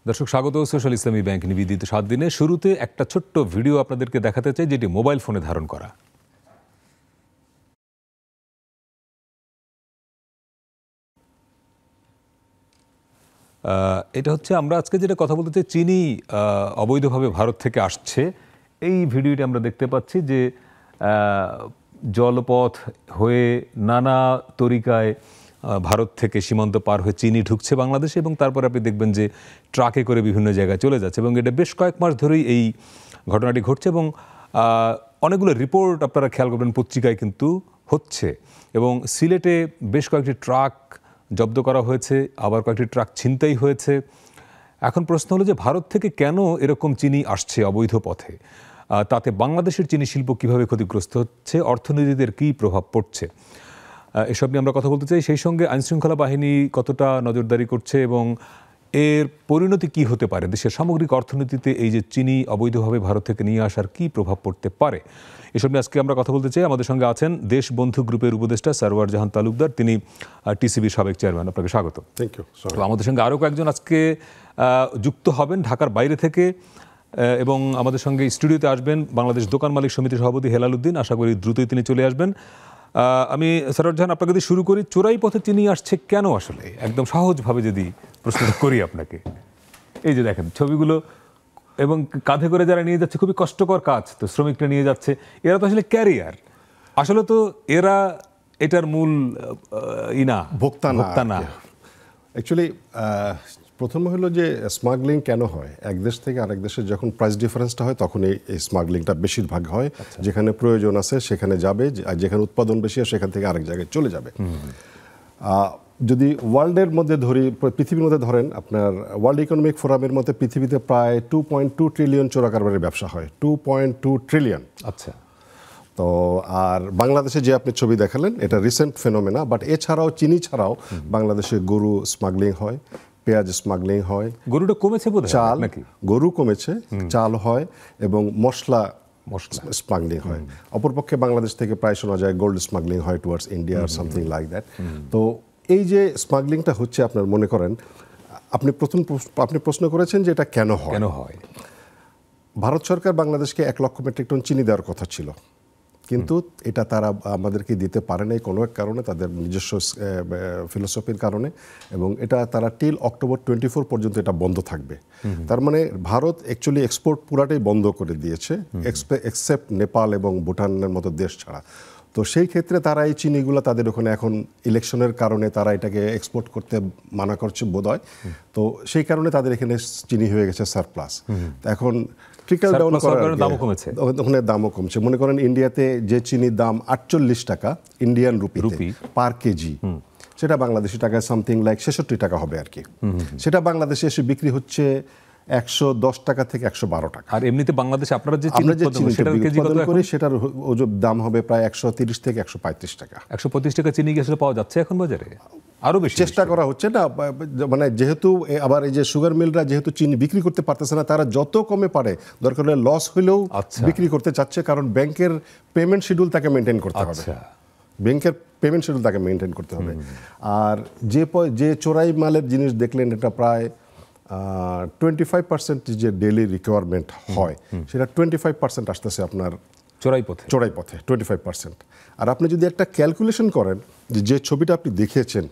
দর্শক স্বাগত সোশ্যাল ইসলামী ব্যাংক নিবেদিত 7 দিনে শুরুতে একটা ছোট্ট ভিডিও আপনাদেরকে দেখাতে চাই, যেটি মোবাইল ফোনে ধারণ করা। এটা হচ্ছে আমরা আজকে যেটা কথা বলতে চাই, চিনি অবৈধভাবে ভারত থেকে আসছে। এই ভিডিওটি আমরা দেখতে পাচ্ছি যে জলপথ হয়ে নানা তরিকায় ভারত থেকে সীমান্ত পার হয়ে চিনি ঢুকছে বাংলাদেশে, এবং তারপর আপনি দেখবেন যে ট্রাকে করে বিভিন্ন জায়গায় চলে যাচ্ছে, এবং এটা বেশ কয়েক মাস ধরেই এই ঘটনাটি ঘটছে। এবং অনেকগুলো রিপোর্ট আপনারা খেয়াল করবেন পত্রিকায় কিন্তু হচ্ছে, এবং সিলেটে বেশ কয়েকটি ট্রাক জব্দ করা হয়েছে, আবার কয়েকটি ট্রাক ছিনতাই হয়েছে। এখন প্রশ্ন হলো যে ভারত থেকে কেন এরকম চিনি আসছে অবৈধ পথে, তাতে বাংলাদেশের চিনি শিল্প কীভাবে ক্ষতিগ্রস্ত হচ্ছে, অর্থনীতিতে কী প্রভাব পড়ছে, এসব নিয়ে আমরা কথা বলতে চাই। সেই সঙ্গে আইনশৃঙ্খলা বাহিনী কতটা নজরদারি করছে এবং এর পরিণতি কি হতে পারে, দেশের সামগ্রিক অর্থনীতিতে এই যে চিনি অবৈধভাবে ভারত থেকে নিয়ে আসার কি প্রভাব পড়তে পারে, এসব নিয়ে আজকে আমরা কথা বলতে চাই। আমাদের সঙ্গে আছেন দেশবন্ধু গ্রুপের উপদেষ্টা সরওয়ার জাহান তালুকদার, তিনি টিসিবির সাবেক চেয়ারম্যান। আপনাকে স্বাগত। Thank you. আমাদের সঙ্গে আরও কয়েকজন আজকে যুক্ত হবেন ঢাকার বাইরে থেকে, এবং আমাদের সঙ্গে স্টুডিওতে আসবেন বাংলাদেশ দোকান মালিক সমিতির সভাপতি হেলাল উদ্দিন। আশা করি দ্রুতই তিনি চলে আসবেন। আমি সরওয়ার জাহান আপনাকে যদি শুরু করি, চোরাই পথে চিনি আসছে কেন আসলে, একদম সহজভাবে যদি প্রশ্নটা করি আপনাকে। এই যে দেখেন ছবিগুলো, এবং কাঁধে করে যারা নিয়ে যাচ্ছে, খুবই কষ্টকর কাজ, তো শ্রমিকরা নিয়ে যাচ্ছে, এরা তো আসলে ক্যারিয়ার, আসলে তো এরা এটার মূল ভোক্তা না। অ্যাকচুয়ালি প্রথমে হলো যে স্মাগলিং কেন হয়, এক দেশ থেকে আরেক দেশে যখন প্রাইস ডিফারেন্সটা হয় তখন এই স্মাগলিংটা বেশিরভাগ হয়। যেখানে প্রয়োজন আছে সেখানে যাবে, আর যেখানে উৎপাদন বেশি হয় সেখান থেকে আরেক জায়গায় চলে যাবে। যদি ওয়ার্ল্ডের মধ্যে ধরি, পৃথিবীর মধ্যে ধরেন, আপনার ওয়ার্ল্ড ইকোনমিক ফোরামের মধ্যে পৃথিবীতে প্রায় 2.2 ট্রিলিয়ন চোরা কারবারের ব্যবসা হয়। 2.2 ট্রিলিয়ন। আচ্ছা। তো আর বাংলাদেশে যে আপনি ছবি দেখালেন এটা রিসেন্ট ফেনোমেনা, বাট এছাড়াও চিনি ছাড়াও বাংলাদেশে গরু স্মাগলিং হয়, পেঁয়াজ স্মাগলিং হয়, গরুটা কমেছে বোধহয়, চাল নাকি? গরু কমেছে, চাল হয়, এবং মশলা স্মাগলিং হয়। অপরপক্ষে বাংলাদেশ থেকে প্রায় শোনা যায় গোল্ড স্মাগলিং হয় টুয়ার্ডস ইন্ডিয়া আর সামথিং লাইক দ্যাট। তো এই যে স্মাগলিংটা হচ্ছে, আপনার মনে করেন, আপনি প্রশ্ন করেছেন যে এটা কেন হয়। ভারত সরকার বাংলাদেশকে 1 লক্ষ মেট্রিক টন চিনি দেওয়ার কথা ছিল, কিন্তু এটা তারা আমাদেরকে দিতে পারে নাই কোনো এক কারণে, তাদের নিজস্ব ফিলোসফির কারণে, এবং এটা তারা টিল অক্টোবর 24 পর্যন্ত এটা বন্ধ থাকবে। তার মানে ভারত অ্যাকচুয়ালি এক্সপোর্ট পুরাটাই বন্ধ করে দিয়েছে, এক্সেপ্ট নেপাল এবং ভুটানের মতো দেশ ছাড়া। তো সেই ক্ষেত্রে তারা এই চিনিগুলো তাদের ওখানে এখন ইলেকশনের কারণে তারা এটাকে এক্সপোর্ট করতে মানা করছে বোধহয়। তো সেই কারণে তাদের এখানে চিনি হয়ে গেছে সারপ্লাস। এখন ট্রিকল ডাউন করার ওখানে দামও কমছে। মনে করেন ইন্ডিয়াতে যে চিনির দাম 48 টাকা ইন্ডিয়ান রুপি পার কেজি, সেটা বাংলাদেশি টাকায় সামথিং লাইক 66 টাকা হবে আর কি। সেটা বাংলাদেশে এসে বিক্রি হচ্ছে 110 টাকা থেকে 112 টাকা। আর এমনিতে বাংলাদেশে আপনারা যে চিনি উৎপাদন করি সেটার দাম হবে প্রায় 130 থেকে 135 টাকা। 135 টাকা চিনি কি আসলে পাওয়া যাচ্ছে এখন বাজারে? আরো বেশি চেষ্টা করা হচ্ছে না, মানে যেহেতু আবার এই যে সুগার মিলরা যেহেতু চিনি বিক্রি করতে পারতেছে না, তারা যত কমে পারে দরকার হলে লস হলেও বিক্রি করতে চাচ্ছে, কারণ ব্যাংকের পেমেন্ট শিডিউল তাকে মেনটেন করতে হবে। ব্যাংকের পেমেন্ট শিডিউল তাকে মেনটেন করতে হবে। আর যে চোরাই মালের জিনিস দেখলেন, এটা প্রায় 25% যে ডেইলি রিকোয়ারমেন্ট হয়, সেটা 25% আসতেছে আপনার চোরাই পথে 25%। আর আপনি যদি একটা ক্যালকুলেশন করেন, যে ছবিটা আপনি দেখিয়েছেন,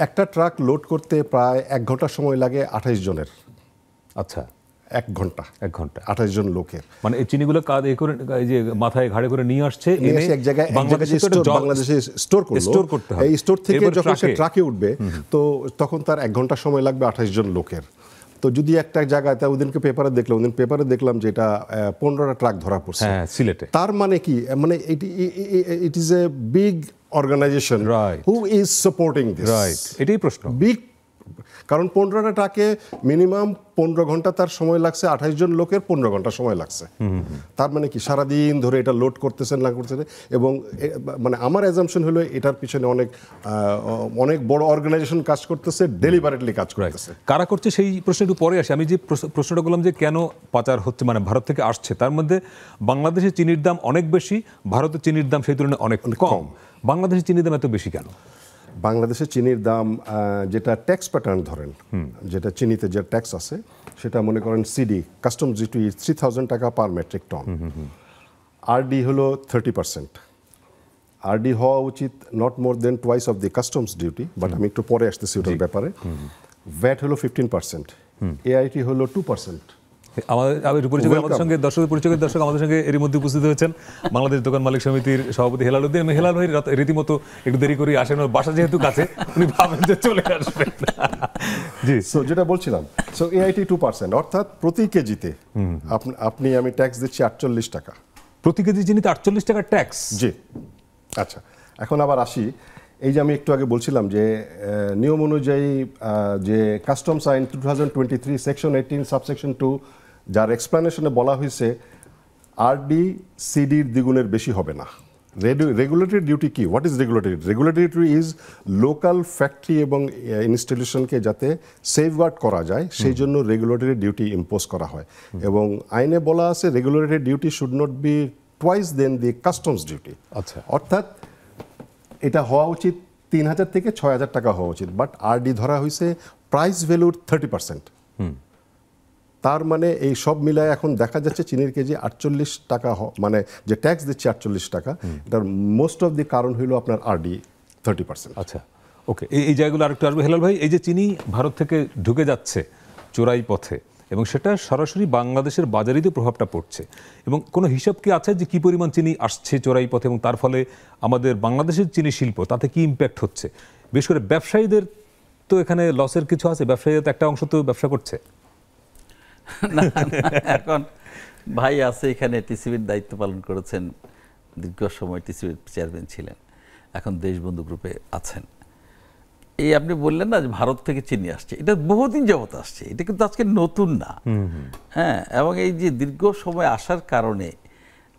একটা ট্রাক লোড করতে প্রায় 1 ঘন্টা সময় লাগে 28 জনের। আচ্ছা, 1 ঘন্টা 28 জন লোকের, মানে এই চিনিগুলো কাঁধে করে, এই যে মাথায় ঘাড়ে করে নিয়ে আসছে, এক জায়গায় বাংলাদেশে স্টোর করতে হবে। এই স্টোর থেকে যখন সে ট্রাকে উঠবে, তো তখন তার 1 ঘন্টা সময় লাগবে 28 জন লোকের। তো যদি একটা জায়গায়, ওদিনকে পেপারে দেখলাম যে এটা 15টা ট্রাক ধরা পড়ছে সিলেটে। তার মানে কি, মানে it is a big organization who is supporting this. এটাই প্রশ্ন, বিগ, কারণ 15টা ট্রাকে মিনিমাম 15 ঘন্টা তার সময় লাগছে, 28 জন লোকের 15 ঘন্টা সময় লাগছে। তার মানে কি সারাদিন ধরে এটা লোড করতেছেন না করতেছেন। এবং মানে আমার অ্যাজাম্পশন হলো এটার পিছনে অনেক বড় অর্গানাইজেশন কাজ করতেছে, ডেলিবারেটলি কাজ করতেছে। কারা করছে সেই প্রশ্ন একটু পরে আসে। আমি যে প্রশ্নটা করলাম যে কেন পাচার হচ্ছে, মানে ভারত থেকে আসছে, তার মধ্যে বাংলাদেশের চিনির দাম অনেক বেশি, ভারতের চিনির দাম সেই তুলনায় অনেক কম। বাংলাদেশের চিনির দাম এত বেশি কেন? বাংলাদেশে চিনির দাম যেটা ট্যাক্স প্যাটার্ন ধরেন, যেটা চিনিতে যে ট্যাক্স আছে সেটা মনে করেন সিডি কাস্টমস ডিউটি 3000 টাকা পার মেট্রিক টন, আরডি হলো 30%। আরডি হওয়া উচিত not more than twice of the customs duty, but আমি একটু পরে আসতেছি ওটার ব্যাপারে। ভ্যাট হলো 15%, এআইটি হলো 2%। আমাদের সঙ্গে দর্শক আমাদের সঙ্গে এর মধ্যে উপস্থিত হয়েছেন বাংলাদেশ দোকান মালিক সমিতির সভাপতি হেলাল উদ্দিন। আমি হেলাল ভাই রীতিমতো একটু দেরি করে আসেন, ওর বাসা যেহেতু কাছে উনি ভাবেন যে চলে আসবেন। জি, সো যেটা বলছিলাম, সো এআইটি 2%, অর্থাৎ প্রতি কেজিতে আমি ট্যাক্স দিচ্ছি 48 টাকা। প্রতি কেজি চিনিতে 48 টাকা ট্যাক্স? জি। আচ্ছা, এখন আবার আসি, এই যে আমি একটু আগে বলছিলাম যে নিয়ম অনুযায়ী যে কাস্টমস আইন 2023 সেকশন 18 সাবসেকশন 2 যার এক্সপ্লেনেশনে বলা হয়েছে আরডি সিডির দ্বিগুণের বেশি হবে না। রেগুলেটরি ডিউটি কি? What is regulatory? Regulatory duty is local factory এবং ইনস্টলেশনকে যাতে সেফগার্ড করা যায় সেই জন্য রেগুলেটরি ডিউটি ইম্পোজ করা হয়। এবং আইনে বলা আছে regulatory duty should not be twice than the customs duty. আচ্ছা, অর্থাৎ এটা হওয়া উচিত 3000 থেকে 6000 টাকা হওয়া উচিত, বাট আরডি ধরা হয়েছে প্রাইস ভ্যালুর 30%। তার মানে এই সব মিলায় এখন দেখা যাচ্ছে চিনির কেজি 48 টাকা, মানে যে ট্যাক্স দিচ্ছে 48 টাকা, এটার মোস্ট অফ দি কারণ হইল আপনার আরডি 30%। আচ্ছা, ওকে, এই জায়গাগুলো আরেকটু আসবে। হেলাল ভাই, এই যে চিনি ভারত থেকে ঢুকে যাচ্ছে চোরাই পথে এবং সেটা সরাসরি বাংলাদেশের বাজারেই প্রভাবটা পড়ছে, এবং কোনো হিসাব কি আছে যে কি পরিমাণ চিনি আসছে চোরাই পথে এবং তার ফলে আমাদের বাংলাদেশের চিনি শিল্প তাতে কি ইম্প্যাক্ট হচ্ছে? বিশেষ করে ব্যবসায়ীদের তো এখানে লসের কিছু আছে, ব্যবসায়ীদের তো একটা অংশ তো ব্যবসা করছে না। এখন ভাই আছে এখানে, টিসিবির দায়িত্ব পালন করেছেন, দীর্ঘ সময় টিসিবির চেয়ারম্যান ছিলেন, এখন দেশবন্ধু গ্রুপে আছেন। এই আপনি বললেন না যে ভারত থেকে চিনি আসছে, এটা বহুদিন যাবত আসছে, এটা কিন্তু আজকে নতুন না। হ্যাঁ, এবং এই যে দীর্ঘ সময় আসার কারণে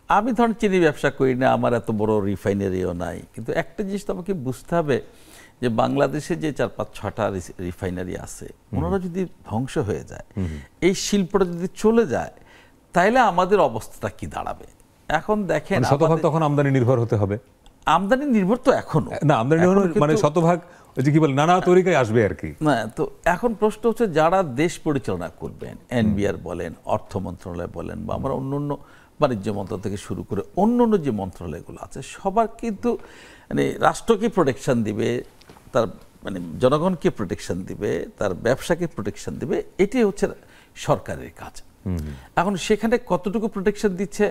আমি ধরেন চিনি ব্যবসা করি না, আমার এত বড় রিফাইনারিও নাই, কিন্তু একটা জিনিস তো আমাকে বুঝতে হবে যে বাংলাদেশে যে 4-5-6টা রিফাইনারি আছে, ওনারা যদি ধ্বংস হয়ে যায়, এই শিল্পটা যদি চলে যায়, তাহলে আমাদের অবস্থাটা কি দাঁড়াবে? এখন দেখেন, শতভাগ তখন আমদানি নির্ভর হতে হবে। আমদানি নির্ভর তো এখনো না, আমদানি মানে শতভাগ যে কি বলে নানা তরিকায় আসবে আর কি। না, তো এখন প্রশ্ন হচ্ছে যারা দেশ পরিচালনা করবেন, এনবিআর বলেন, অর্থ মন্ত্রণালয় বলেন, বা আমরা অন্য বাণিজ্য মন্ত্রণালয় থেকে শুরু করে অন্য যে মন্ত্রণালয়গুলো আছে, সবার কিন্তু মানে রাষ্ট্রকে প্রোটেকশন দিবে, তার মানে জনগণকে প্রোটেকশন দিবে, তার ব্যবসাকে প্রোটেকশন দিবে, এটাই হচ্ছে সরকারের কাজ। এখন সেখানে কতটুকু প্রোটেকশন দিচ্ছে,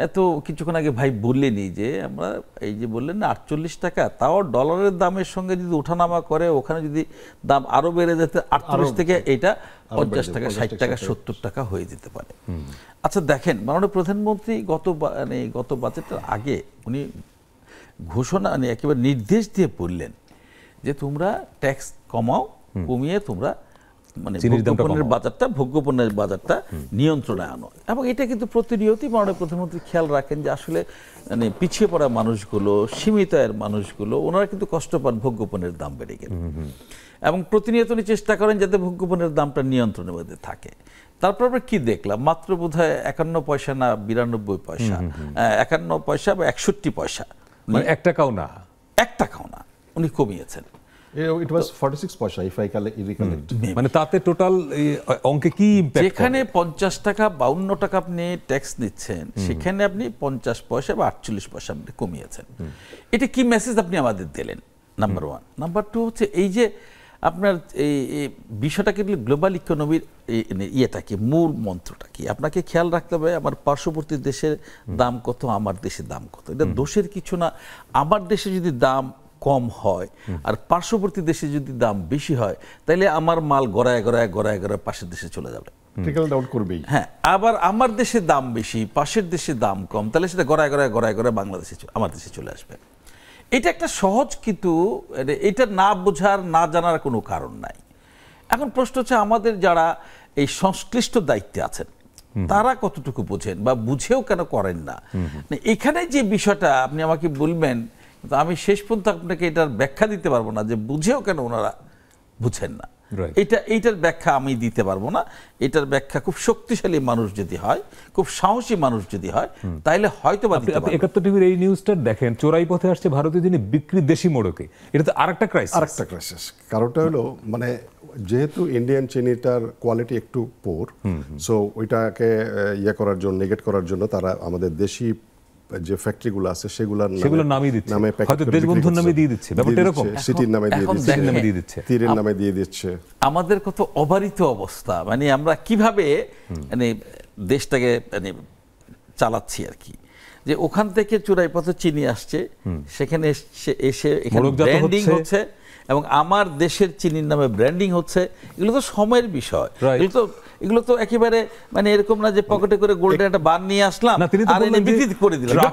এত কিছুক্ষণ আগে ভাই বললেনই যে আমরা এই যে বললেন না 48 টাকা, তাও ডলারের দামের সঙ্গে যদি ওঠানামা করে, ওখানে যদি দাম আরো বেড়ে যেতে 48 থেকে এটা 50 টাকা, 60 টাকা, 70 টাকা হয়ে যেতে পারে। আচ্ছা দেখেন, মাননীয় প্রধানমন্ত্রী গত বাজেটের আগে উনি ঘোষণা একেবারে নির্দেশ দিয়ে বললেন যে তোমরা ট্যাক্স কমাও, কমিয়ে তোমরা মানে ভোগ্যপণ্যের বাজারটা নিয়ন্ত্রণে আনো। এবং এটা কিন্তু প্রতিনিয়তই মাননীয় প্রধানমন্ত্রী খেয়াল রাখেন যে আসলে মানে পিছিয়ে পড়া মানুষগুলো, সীমিত আয়ের মানুষগুলো, ওনারা কিন্তু কষ্ট পান ভোগ্যপণ্যের দাম বেড়ে গেলে, এবং প্রতিনিয়ত উনি চেষ্টা করেন যাতে ভোগ্যপণ্যের দামটা নিয়ন্ত্রণের মধ্যে থাকে। তারপর আমরা কি দেখলাম, মাত্র বোধহয় 51 পয়সা না 92 পয়সা, 51 পয়সা বা 61 পয়সা, মানে 1 টাকাও না, 1 টাকাও না, উনি কমিয়েছেন। It was 46 পয়সা if I recollect. মানে তাতে টোটাল অঙ্কে কি ইমপ্যাক্ট? যেখানে 50 টাকা 52 টাকা আপনি ট্যাক্স নিচ্ছেন, সেখানে আপনি 50 পয়সা বা 48 পয়সা আপনি কমিয়েছেন। এটা কি মেসেজ আপনি আমাদের দিলেন? নাম্বার 1। নাম্বার 2 হচ্ছে এই যে আপনার এই বিষয়টাকে গ্লোবাল ইকোনমির ইয়েটা কি, মূল মন্ত্রটা কি, আপনাকে খেয়াল রাখতে হবে আমার পার্শ্ববর্তী দেশের দাম কত, আমার দেশের দাম কত। এটা দোষের কিছু না। আমার দেশে যদি দাম কম হয় আর পার্শ্ববর্তী দেশে যদি দাম বেশি হয়, তাহলে আমার মাল গড়ায় পাশের দেশে চলে যাবে, ট্রিকল ডাউন করবেই। হ্যাঁ, আবার আমার দেশে দাম বেশি, পাশের দেশে দাম কম, তাহলে সেটা গড়ায় বাংলাদেশে আমার দেশে চলে আসবে। এটা একটা সহজ, কিন্তু এটা না বোঝার, না জানার কোনো কারণ নাই। এখন প্রশ্ন হচ্ছে আমাদের যারা এই সংশ্লিষ্ট দায়িত্বে আছেন তারা কতটুকু বোঝেন বা বুঝেও কেন করেন না। এখানে যে বিষয়টা আপনি আমাকে বলবেন, আমি শেষ পর্যন্ত আপনাকে এটার ব্যাখ্যা দিতে পারবো না যে বুঝেও কেন ওনারা বুঝেন না। Right. এইটার ব্যাখ্যা আমি দিতে পারবো না। এটার ব্যাখ্যা খুব শক্তিশালী মানুষ যদি হয়, খুব সাহসী মানুষ যদি হয়, তাইলে হয়তো বা দিতে পারবে। ৭১ টিভির এই নিউজটা দেখেন, চোরাই পথে আসছে ভারতীয় জিনিস বিক্রি দেশি মোড়কে, এটা তো আরেকটা ক্রাইসিস। আরেকটা ক্রাইসিস। কারণটা হলো মানে যেহেতু ইন্ডিয়ান চিনিটার কোয়ালিটি একটু পোর, সো ওইটাকে ইয়ে করার জন্য, নেগেট করার জন্য তারা আমাদের দেশি যে ফ্যাক্টরিগুলো আছে সেগুলোর নামই দিচ্ছে, হয়তো দেশবন্ধুর নামে দিয়ে দিচ্ছে, ব্যাপারটা এরকম, সিটির নামে দিয়ে এখন দিচ্ছে, দেখেন, নামে দিয়ে দিচ্ছে, তীরের নামে দিয়ে দিচ্ছে। আমাদের কত অবারিত অবস্থা, মানে আমরা কিভাবে মানে দেশটাকে মানে চালাচ্ছি আর কি, যে ওখান থেকে চোরাই পথে চিনি আসছে, সেখানে এসে এখানে ব্র্যান্ডিং হচ্ছে এবং আমার দেশের চিনির নামে ব্র্যান্ডিং হচ্ছে। এগুলো তো সময়ের বিষয়, এগুলো তো একেবারে মানে এরকম না যে পকেটে করে গোল্ডের একটা বার নিয়ে আসলাম আর এনে বিক্রি করে দিলাম।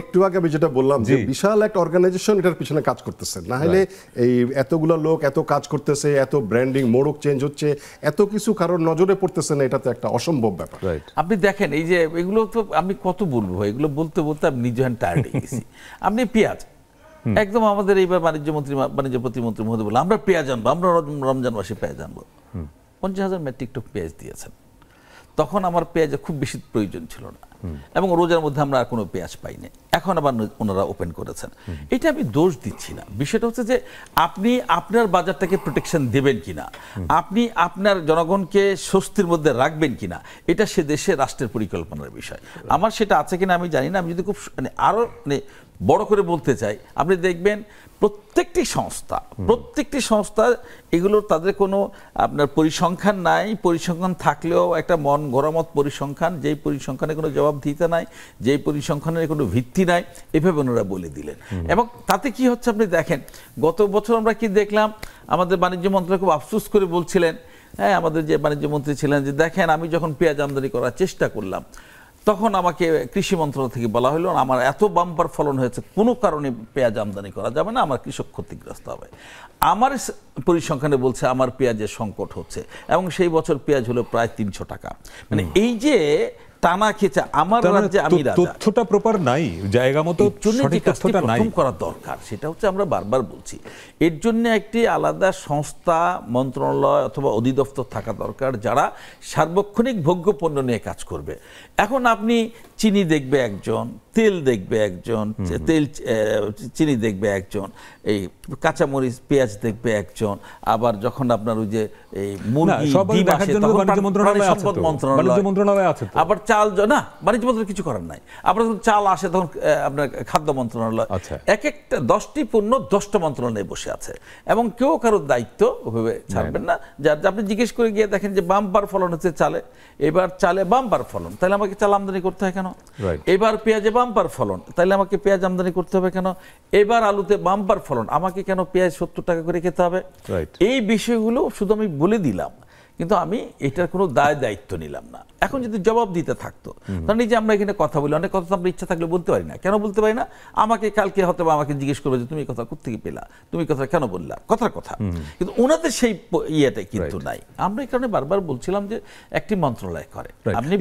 একটু আগে আমি যেটা বললাম যে বিশাল একটা অর্গানাইজেশন এটার পিছনে কাজ করতেছে, না হলে এই এতগুলো লোক এত কাজ করতেছে, এত ব্র্যান্ডিং, মোড়ক চেঞ্জ হচ্ছে, এত কিছু কারোর নজরে পড়তেছে না, এটা তো একটা অসম্ভব ব্যাপার। আপনি দেখেন এই যে এগুলো তো আমি কত বলবো, এগুলো বলতে বলতে আমি নিজে টায়ার্ড হয়ে গেছি। আপনি পেঁয়াজ একদম আমাদের এইবার বাণিজ্য প্রতিমন্ত্রী মহোদয় বললেন আমরা পেঁয়াজ আনবো, আমরা রমজান মাসে পেঁয়াজ আনবো। 50,000 মেট্রিক টন পেঁয়াজ দিয়েছেন। তখন আমার পেঁয়াজের খুব বেশি প্রয়োজন ছিল না এবং রোজার মধ্যে আমরা আর কোনো পেঁয়াজ পাইনি। এখন আবার ওনারা ওপেন করেছেন। এটা আমি দোষ দিচ্ছি না, বিষয়টা হচ্ছে যে আপনি আপনার বাজারটাকে প্রোটেকশন দেবেন কিনা, আপনি আপনার জনগণকে স্বস্তির মধ্যে রাখবেন কিনা, এটা সে দেশে রাষ্ট্রের পরিকল্পনার বিষয়। আমার সেটা আছে কিনা আমি জানি না। আমি যদি খুব মানে আরো মানে বড় করে বলতে চাই, আপনি দেখবেন প্রত্যেকটি সংস্থা এগুলোর তাদের কোনো আপনার পরিসংখ্যান নাই, পরিসংখ্যান থাকলেও একটা মন গড়ামত পরিসংখ্যান, যেই পরিসংখ্যানে কোনো জবাবদিহিতা নাই, যেই পরিসংখ্যানের কোনো ভিত্তি নাই, এভাবে ওনারা বলে দিলেন। এবং তাতে কি হচ্ছে আপনি দেখেন, গত বছর আমরা কি দেখলাম, আমাদের বাণিজ্য মন্ত্রণালয় খুব আফসোস করে বলছিলেন, হ্যাঁ আমাদের যে বাণিজ্য মন্ত্রী ছিলেন, যে দেখেন আমি যখন পেঁয়াজ আমদানি করার চেষ্টা করলাম তখন আমাকে কৃষি মন্ত্রণালয় থেকে বলা হলো আমার এত বাম্পার ফলন হয়েছে, কোনো কারণে পেঁয়াজ আমদানি করা যাবে না, আমার কৃষক ক্ষতিগ্রস্ত হবে। আমার পরিসংখ্যানে বলছে আমার পেঁয়াজের সংকট হচ্ছে এবং সেই বছর পেঁয়াজ হলো প্রায় 300 টাকা। মানে এই যে টানা খেচা, আমার রাজ্যে আমি রাজা, তথ্যটা প্রপার নাই, জায়গা মতো সঠিক তথ্যটা নাই, করা দরকার। সেটা হচ্ছে আমরা বারবার বলছি, এর জন্য একটি আলাদা সংস্থা, মন্ত্রণালয় অথবা অধিদপ্তর থাকা দরকার, যারা সার্বক্ষণিক ভোগ্য পণ্য নিয়ে কাজ করবে। এখন আপনি চিনি দেখবে একজন, তেল দেখবে একজন, চিনি দেখবে একজন, এই কাঁচামরিচ পেঁয়াজ দেখবে একজন, আবার যখন আপনার ওই যে এই মুরগি ডিম আসে তখন মন্ত্রণালয় আছে, আবার চাল না বাণিজ্য মন্ত্রণালয় কিছু করার নাই, আবার যখন চাল আসে তখন আপনার খাদ্য মন্ত্রণালয়। এক একটা 10টি পণ্য 10টা মন্ত্রণালয়ে বসে আছে এবং কেউ কারোর দায়িত্ব ওভাবে ছাড়বেন না। যার আপনি জিজ্ঞেস করে গিয়ে দেখেন যে বাম্পার ফলন হচ্ছে চালে, এবার চালে বাম্পার ফলন, তাহলে আমাকে চাল আমদানি করতে হয় কেন? এবার পেঁয়াজে বাম্পার ফলন, তাহলে আমাকে পেঁয়াজ আমদানি করতে হবে কেন? এবার আলুতে বাম্পার ফলন, আমাকে কেন পেঁয়াজ 70 টাকা করে খেতে হবে? এই বিষয়গুলো শুধু আমি বলে দিলাম, কিন্তু আমি এটার কোনো দায়িত্ব নিলাম না। এখন যদি জবাব দিতে থাকতো, কারণ এই যে আমরা এখানে কথা বলি, অনেক কথা তো আমরা ইচ্ছা থাকলে বলতে পারি না। কেন বলতে পারি না? আমাকে কালকে হয়তো আমাকে জিজ্ঞেস করবে যে তুমি কথা কোত্থেকে পেলা, তুমি কথা কেন বললা, কথার কথা। কিন্তু ওনাদের সেই ইয়েটা কিন্তু নাই। আমরা এই কারণে বারবার বলছিলাম যে একটি মন্ত্রণালয় করে। আপনি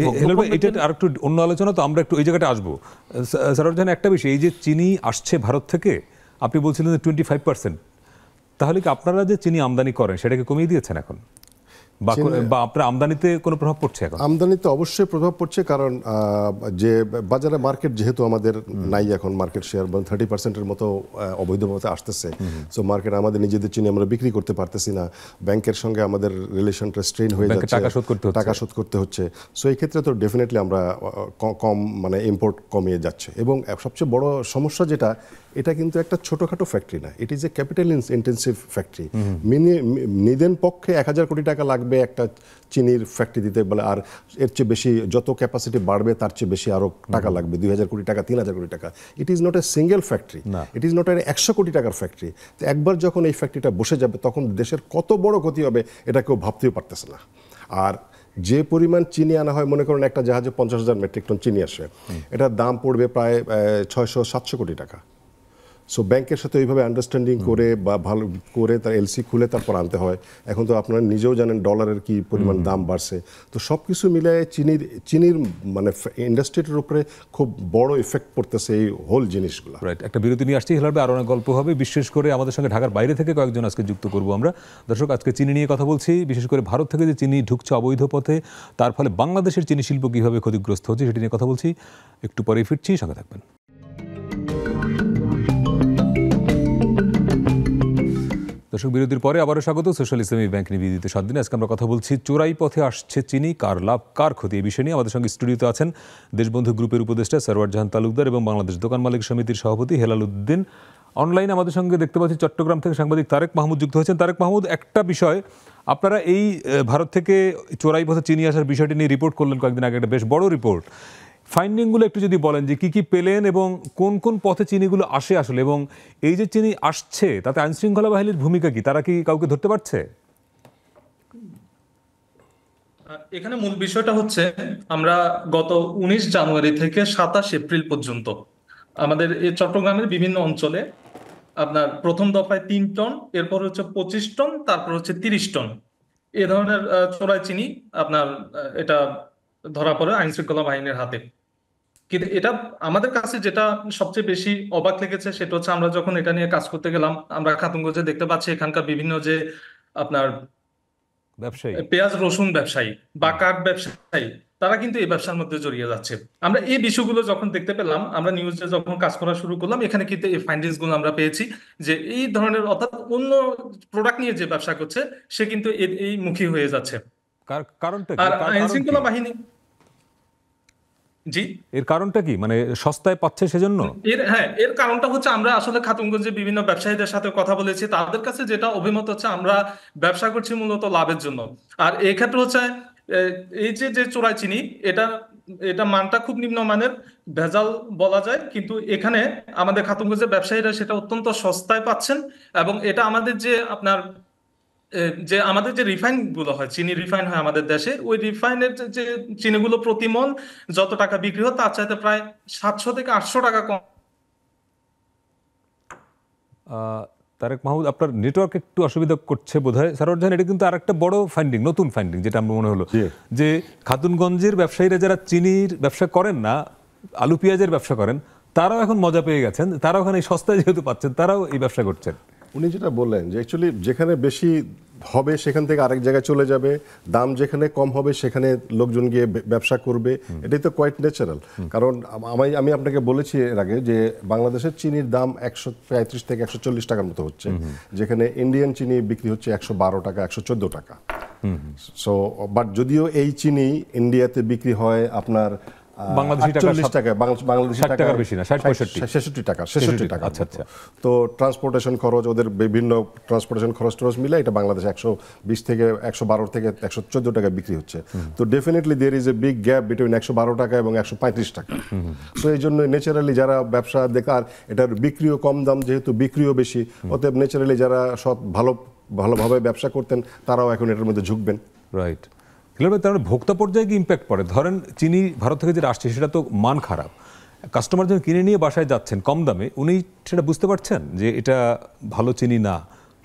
এটা আর একটু অন্য আলোচনা, তো আমরা একটু এই জায়গাটা আসবো। সরোজ, একটা বিষয়, এই যে চিনি আসছে ভারত থেকে, আপনি বলছিলেন যে 25%, তাহলে কি আপনারা যে চিনি আমদানি করেন সেটাকে কমিয়ে দিয়েছেন এখন, বা আপনার আমদানিতে কোনো প্রভাব পড়ছে? এখন আমদানিতে অবশ্যই প্রভাব পড়ছে, কারণ যে বাজারে মার্কেট যেহেতু আমাদের নাই, এখন মার্কেট শেয়ার 30%-এর মতো অবৈধভাবে আসতেছে। সো মার্কেট আমাদের নিজেদের চিনি আমরা বিক্রি করতে পারতেছি না, ব্যাংকের সঙ্গে আমাদের রিলেশনটা স্ট্রেন হয়ে যাচ্ছে, টাকা শোধ করতে হচ্ছে। সো এই ক্ষেত্রে তো ডেফিনেটলি আমরা কম মানে ইম্পোর্ট কমিয়ে যাচ্ছে। এবং সবচেয়ে বড় সমস্যা যেটা, এটা কিন্তু একটা ছোটোখাটো ফ্যাক্টরি না, it is a capital intensive factory. নিদেন পক্ষে 1000 কোটি টাকা লাগবে একটা চিনির ফ্যাক্টরি দিতে বলে, আর এর চেয়ে বেশি যত ক্যাপাসিটি বাড়বে তার চেয়ে বেশি আরও টাকা লাগবে, 2000 কোটি টাকা, 3000 কোটি টাকা। It is not a single factory, it is not a 100 কোটি টাকার ফ্যাক্টরি। তো একবার যখন এই ফ্যাক্টরিটা বসে যাবে তখন দেশের কত বড় ক্ষতি হবে এটা কেউ ভাবতেও পারতেছে না। আর যে পরিমাণ চিনি আনা হয়, মনে করেন একটা জাহাজে 50,000 মেট্রিক টন চিনি আসে, এটার দাম পড়বে প্রায় 600-700 কোটি টাকা। সো ব্যাংকের সাথে ওইভাবে আন্ডারস্ট্যান্ডিং করে বা ভালো করে তার এলসি খুলে তারপর আনতে হয়। এখন তো আপনারা নিজেও জানেন ডলারের কি পরিমাণ দাম বাড়ছে। তো সব কিছু মিলিয়ে চিনির মানে ইন্ডাস্ট্রিটার উপরে খুব বড় ইফেক্ট পড়তেছে এই হোল জিনিসগুলো। রাইট, একটা বিরতি নিয়ে আসছি, হেলালবে আরও অনেক গল্প হবে। বিশেষ করে আমাদের সঙ্গে ঢাকার বাইরে থেকে কয়েকজন আজকে যুক্ত করবো আমরা। দর্শক, আজকে চিনি নিয়ে কথা বলছি, বিশেষ করে ভারত থেকে যে চিনি ঢুকছে অবৈধ পথে, তার ফলে বাংলাদেশের চিনি শিল্প কীভাবে ক্ষতিগ্রস্ত হচ্ছে সেটি নিয়ে কথা বলছি। একটু পরেই ফিরছি, সঙ্গে থাকবেন। দর্শক, বিরতির পরে আবারও স্বাগত সোশ্যাল ইসলামী ব্যাংক নিবেদিত 7 দিনে। আজকে আমরা কথা বলছি চোরাই পথে আসছে চিনি, কার লাভ কার ক্ষতি, এই বিষয় নিয়ে। আমাদের সঙ্গে স্টুডিওতে আছেন দেশবন্ধু গ্রুপের উপদেষ্টা সরওয়ার জাহান তালুকদার এবং বাংলাদেশ দোকান মালিক সমিতির সভাপতি হেলাল উদ্দিন। অনলাইনে আমাদের সঙ্গে দেখতে পাচ্ছি চট্টগ্রাম থেকে সাংবাদিক তারেক মাহমুদ যুক্ত হয়েছেন। তারেক মাহমুদ, একটা বিষয়, আপনারা এই ভারত থেকে চোরাই পথে চিনি আসার বিষয়টি নিয়ে রিপোর্ট করলেন কয়েকদিন আগে, একটা বেশ বড় রিপোর্ট। ফাইন্ডিংগুলো একটু যদি বলেন যে কি কি পেলেন এবং কোন কোন পথে চিনিগুলো আসে আসলে, এবং এই যে চিনি আসছে তাতে আইনশৃঙ্খলা বাহিনীর ভূমিকা কি, তারা কি কাউকে ধরতে পারছে? এখানে মূল বিষয়টা হচ্ছে, আমরা গত 19 জানুয়ারি থেকে 27 এপ্রিল পর্যন্ত আমাদের এই চট্টগ্রামের বিভিন্ন অঞ্চলে আপনার প্রথম দফায় 3 টন, এরপর হচ্ছে 25 টন, তারপর হচ্ছে 30 টন এ ধরনের চোরাই চিনি আপনার এটা ধরা পড়ে আইনশৃঙ্খলা বাহিনীর হাতে। কিন্তু এটা আমাদের কাছে যেটা সবচেয়ে বেশি অবাক লেগেছে সেটা হচ্ছে, আমরা যখন এটা নিয়ে কাজ করতে গেলাম, আমরা খাতুনগঞ্জে দেখতে পাচ্ছি এখানকার বিভিন্ন যে আপনার ব্যবসায়ী, পেঁয়াজ রসুন ব্যবসায়ী বা কাঠ ব্যবসায়ী, তারা কিন্তু এই ব্যবসার মধ্যে জড়িয়ে যাচ্ছে। আমরা এই বিষয়গুলো যখন দেখতে পেলাম, আমরা নিউজে যখন কাজ করা শুরু করলাম, এখানে কিন্তু এই ফাইন্ডিংস গুলো আমরা পেয়েছি যে এই ধরনের, অর্থাৎ অন্য প্রোডাক্ট নিয়ে যে ব্যবসা করছে সে কিন্তু এই মুখী হয়ে যাচ্ছে। কারণটা আর কি? আইনশৃঙ্খলা বাহিনী, জি, এর কারণটা কি, মানে সস্তায় পাচ্ছে সেজন্য? এর কারণটা হচ্ছে, আমরা আসলে খাতুনগঞ্জে বিভিন্ন ব্যবসায়ীদের সাথে কথা বলেছি, তাদের কাছে যেটা অভিমত হচ্ছে, আমরা ব্যবসা করছি মূলত লাভের জন্য। আর এই ক্ষেত্রে হচ্ছে এই যে চোরাই চিনি, এটা মানটা খুব নিম্নমানের, ভেজাল বলা যায়, কিন্তু এখানে আমাদের খাতুনগঞ্জের ব্যবসায়ীরা সেটা অত্যন্ত সস্তায় পাচ্ছেন। এবং এটা আমাদের যে রিফাইন গুলো হয়, চিনি রিফাইন হয় আমাদের দেশে, ওই রিফাইনের যে চিনিগুলো প্রতি মণ যত টাকা বিক্রি হয় তার চাইতে প্রায় 700 থেকে 800 টাকা কম। তারেক মাহমুদ, আপনার নেটওয়ার্ক একটু অসুবিধা করছে বোধহয়। সরওয়ার জাহান, এটা কিন্তু আর একটা বড় ফাইন্ডিং, নতুন ফাইন্ডিং, যেটা আমার মনে হলো যে খাতুনগঞ্জের ব্যবসায়ীরা যারা চিনির ব্যবসা করেন না, আলু পেঁয়াজের ব্যবসা করেন, তারাও এখন মজা পেয়ে গেছেন, তারাও এখন এই সস্তায় যেহেতু পাচ্ছেন, তারাও এই ব্যবসা করছেন। উনি যেটা বললেন যে অ্যাকচুয়ালি যেখানে বেশি হবে সেখান থেকে আরেক জায়গায় চলে যাবে, দাম যেখানে কম হবে সেখানে লোকজন গিয়ে ব্যবসা করবে, এটাই তো কোয়াইট ন্যাচারাল। কারণ আমি আপনাকে বলেছি এর আগে যে বাংলাদেশের চিনির দাম 135 থেকে 140 টাকার মতো হচ্ছে, যেখানে ইন্ডিয়ান চিনি বিক্রি হচ্ছে 112 টাকা, 114 টাকা। সো বাট যদিও এই চিনি ইন্ডিয়াতে বিক্রি হয় আপনার বাংলাদেশি টাকা, বাংলাদেশি টাকা বেশি না, 66 টাকা। আচ্ছা আচ্ছা। তো ট্রান্সপোর্টেশন খরচ, ওদের বিভিন্ন ট্রান্সপোর্টেশন খরচ মিলে এটা বাংলাদেশে 120 থেকে 112 থেকে 114 টাকা বিক্রি হচ্ছে। তো definitely there is a big gap between 112 টাকা এবং 135 টাকা। সো এই জন্য ন্যাচারালি যারা ব্যবসা দেখার, এটার বিক্রিও কম দাম যেহেতু বিক্রিও বেশি, অতএব ন্যাচারালি যারা ভালোভাবে ব্যবসা করতেন তারাও এখন এটার মধ্যে ঝুঁকবেন। রাইট। তার ভোক্তা পর্যায়ে কি ইম্প্যাক্ট পড়ে? ধরেন চিনি ভারত থেকে যেটা আসছে সেটা তো মান খারাপ, কাস্টমার যখন কিনে নিয়ে বাসায় যাচ্ছেন কম দামে, উনি সেটা বুঝতে পারছেন যে এটা ভালো চিনি না,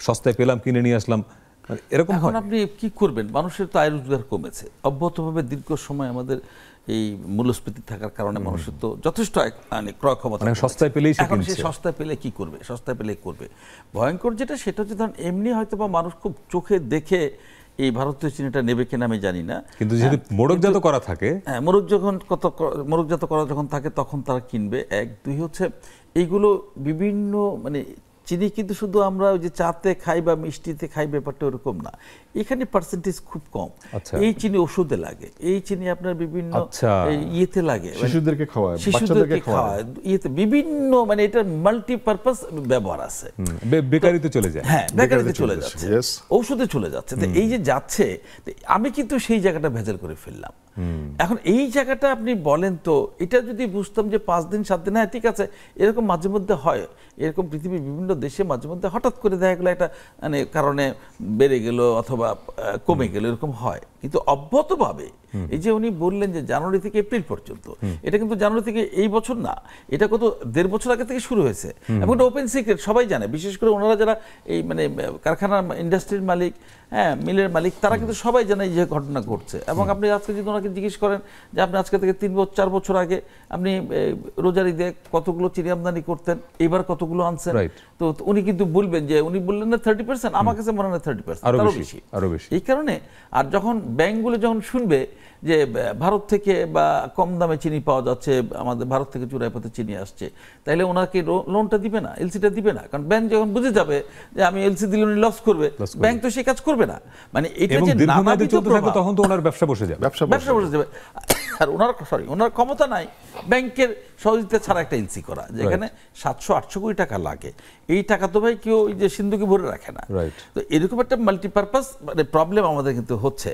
সস্তায় পেলাম কিনে নিয়ে আসলাম, এরকম হয়। আপনি কি করবেন? মানুষের তো আয় রোজগার কমেছে অব্যাহতভাবে দীর্ঘ সময়, আমাদের এই মূল্যস্ফীতি থাকার কারণে মানুষের তো যথেষ্ট ক্রয় ক্ষমতা, সস্তায় পেলেই এখন সে সস্তায় পেলে কি করবে, সস্তায় পেলে করবে। ভয়ঙ্কর যেটা, সেটা হচ্ছে ধরেন এমনি হয়তো বা মানুষ খুব চোখে দেখে এই ভারতীয় চিনিটা নেবে কিনা আমি জানি না, কিন্তু যদি মোড়কজাত করা থাকে, হ্যাঁ, মোড়কজাত করা যখন থাকে তখন তারা কিনবে। এক, দুই হচ্ছে এইগুলো বিভিন্ন মানে চিনি কিন্তু শুধু আমরা ওই যে চাতে খাই বা মিষ্টিতে খাই, ব্যাপারটা ওরকম না, এখানে পার্সেন্টেজ খুব কম। এই চিনি ওষুধে লাগে, এই চিনি আপনার বিভিন্ন ইয়েতে লাগে, শিশুদেরকে খাওয়ায়, ইয়েতে বিভিন্ন, মানে এটা মাল্টিপারপাস ব্যবহার আছে। বেকারিতে চলে যায়, হ্যাঁ বেকারিতে চলে যাচ্ছে, ঔষধে চলে যাচ্ছে। তো এই যে যাচ্ছে, আমি কিন্তু সেই জায়গাটা ভেজাল করে ফেললাম। এখন এই জায়গাটা আপনি বলেন তো, এটা যদি বুঝতাম যে 5 দিন 7 দিন, হ্যাঁ ঠিক আছে, এরকম মাঝে মধ্যে হয়, এরকম পৃথিবীর বিভিন্ন দেশে মাঝে মধ্যে হঠাৎ করে দেখা গেলো একটা মানে কারণে বেড়ে গেল অথবা কমে গেল, এরকম হয়। কিন্তু অব্যাহতভাবে এই যে উনি বললেন যে জানুয়ারি থেকে এপ্রিল পর্যন্ত, এটা কিন্তু জানুয়ারি থেকে এই বছর না, এটা কত 1.5 বছর আগে থেকে শুরু হয়েছে এবং এটা ওপেন সিক্রেট, সবাই জানে, বিশেষ করে ওনারা যারা এই মানে কারখানার ইন্ডাস্ট্রির মালিক, হ্যাঁ মিলের মালিক, তারা কিন্তু সবাই জানে যে ঘটনা ঘটছে। এবং আপনি আজকে যদি ওনাকে জিজ্ঞেস করেন যে আপনি আজকে থেকে 3-4 বছর আগে আপনি রোজার ঈদে কতগুলো চিনি আমদানি করতেন, এবার কতগুলো আনছেন, তো উনি কিন্তু বলবেন যে উনি বললেন না 30%, আমার কাছে মনে হয় 30%, আরো বেশি। এই কারণে আর যখন ব্যাংকগুলো যখন শুনবে যে ভারত থেকে বা কম দামে চিনি পাওয়া যাচ্ছে, আমাদের ভারত থেকে চোরাই পথে চিনি আসছে, তাহলে ওনাকে লোনটা দিবে না, এলসিটা দিবে না। কারণ ব্যাংক যখন বুঝে যাবে যে আমি এলসি দিলে উনি লস করবে, ব্যাংক তো সেই কাজ করবে না। মানে এটা যে নানাবিধ প্রভাব, তখন তো ওনার ব্যবসা বসে যাবে, ব্যবসা বসে যাবে। আর ওনার ক্ষমতা নাই ব্যাংকের সহযোগিতা ছাড়া একটা এলসি করা, যেখানে 700-800 কোটি টাকা লাগে। এই টাকা তো ভাই কেউ ওই যে সিন্ধুকে ভরে রাখে না। তো এরকম একটা মাল্টিপারপাস মানে প্রবলেম আমাদের কিন্তু হচ্ছে।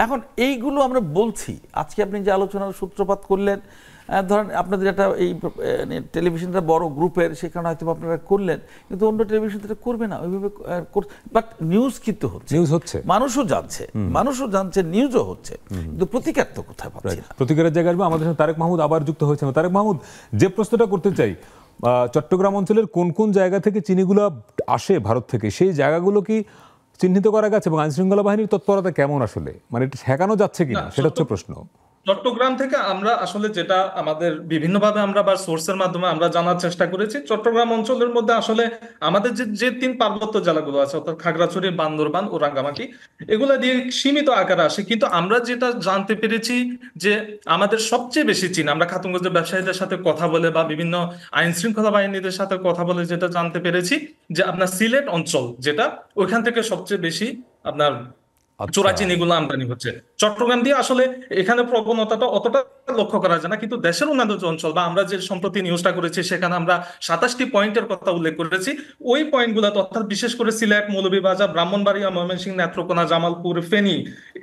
এখন এইগুলো আমরা বলছি, আজকে আপনি যে আলোচনার সূত্রপাত করলেন, ধরেন আপনাদের একটা এই টেলিভিশনটা বড় গ্রুপের, সেখানে হয়তো আপনারা করলেন, কিন্তু অন্য টেলিভিশন করবে না ওইভাবে। বাট নিউজ কিন্তু হচ্ছে, মানুষও জানছে, নিউজও হচ্ছে, কিন্তু প্রতিকার তো কোথায় পাচ্ছি না। প্রতিকারের জায়গায় আমাদের সাথে তারেক মাহমুদ আবার যুক্ত হয়েছে। তারেক মাহমুদ, যে প্রশ্নটা করতে চাই, চট্টগ্রাম অঞ্চলের কোন কোন জায়গা থেকে চিনিগুলো আসে ভারত থেকে, সেই জায়গাগুলো কি চিহ্নিত করা গেছে এবং আইনশৃঙ্খলা বাহিনীর তৎপরতা কেমন আসলে, মানে এটা ঠেকানো যাচ্ছে কিনা, সেটা হচ্ছে প্রশ্ন। চট্টগ্রাম থেকে আমরা আসলে যেটা আমাদের বিভিন্নভাবে আমরা বা সোর্সের মাধ্যমে আমরা জানার চেষ্টা করেছি, চট্টগ্রাম অঞ্চলের মধ্যে আসলে আমাদের যে 3 পার্বত্য জেলাগুলো আছে, অর্থাৎ খাগড়াছড়ি, বান্দরবান ও রাঙ্গামাটি, এগুলা দিয়ে সীমিত আকারে আসে। কিন্তু আমরা যেটা জানতে পেরেছি যে আমাদের সবচেয়ে বেশি চিনি, আমরা খাতুনগঞ্জের ব্যবসায়ীদের সাথে কথা বলে বা বিভিন্ন আইন শৃঙ্খলা বাহিনীদের সাথে কথা বলে যেটা জানতে পেরেছি যে আপনার সিলেট অঞ্চল যেটা, ওইখান থেকে সবচেয়ে বেশি আপনার চোরা চিনিগুলো আমদানি হচ্ছে। চট্টগ্রাম দিয়ে আসলে এখানে প্রবণতাটা অতটা লক্ষ্য করা যায় না, কিন্তু দেশের অন্যান্য অঞ্চল বা আমরা যে সম্প্রতি নিউজটা করেছি সেখানে আমরা 27টি পয়েন্টের কথা উল্লেখ করেছি। ওই পয়েন্টগুলো অর্থাৎ বিশেষ করে সিলেট, মৌলভীবাজার, ব্রাহ্মণবাড়িয়া, ময়মনসিংহ, নেত্রকোনা, জামালপুর, ফেনী,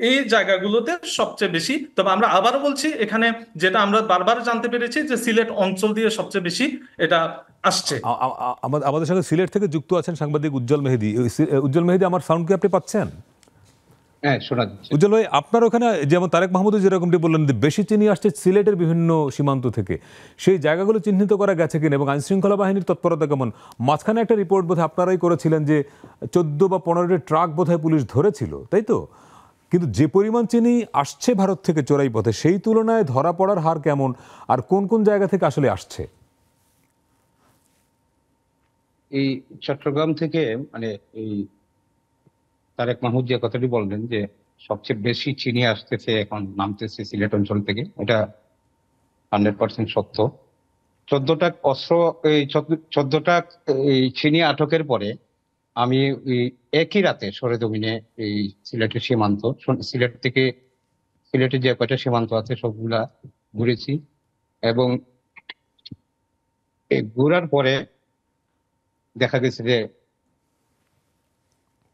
এই জায়গাগুলোতে সবচেয়ে বেশি। তবে আমরা আবারও বলছি, এখানে যেটা আমরা বারবার জানতে পেরেছি যে সিলেট অঞ্চল দিয়ে সবচেয়ে বেশি এটা আসছে। আমাদের সাথে সিলেট থেকে যুক্ত আছেন সাংবাদিক উজ্জ্বল মেহেদী। উজ্জ্বল মেহেদী, আমার সাউন্ড কি আপনি পাচ্ছেন? হ্যাঁ, শোনা যাচ্ছে। উজ্জ্বল ভাই, আপনার ওখানে যেমন তারেক মাহমুদ যেরকমটি বললেন, বেশি চিনি আসছে সিলেটের বিভিন্ন সীমান্ত থেকে, সেই জায়গাগুলো চিহ্নিত করা গেছে কিনা এবং আইনশৃঙ্খলা বাহিনীর তৎপরতা কেমন? মাঝখানে একটা রিপোর্ট বোধহয় আপনারাই করেছিলেন যে 14 বা 15টি ট্রাক বোধহয় পুলিশ ধরেছিল, তাই তো? কিন্তু যে পরিমাণ চিনি আসছে ভারত থেকে চোরাই পথে, সেই তুলনায় ধরা পড়ার হার কেমন, আর কোন কোন জায়গা থেকে আসলে আসছে? এই চট্টগ্রাম থেকে মানে এই তারেক মাহমুদ যে কথাটি বললেন যে সবচেয়ে বেশি চিনি আসতেছে, এখন নামতেছে সিলেট অঞ্চল থেকে, এটা 100% সত্য। 14টা অস্ত্র, এই 14টা এই চিনি আটকের পরে আমি একই রাতে সরেজমিনে এই সিলেটের সীমান্ত, সিলেট থেকে সিলেটে যে কয়টা সীমান্ত আছে সবগুলা ঘুরেছি, এবং এই ঘোরার পরে দেখা গেছে যে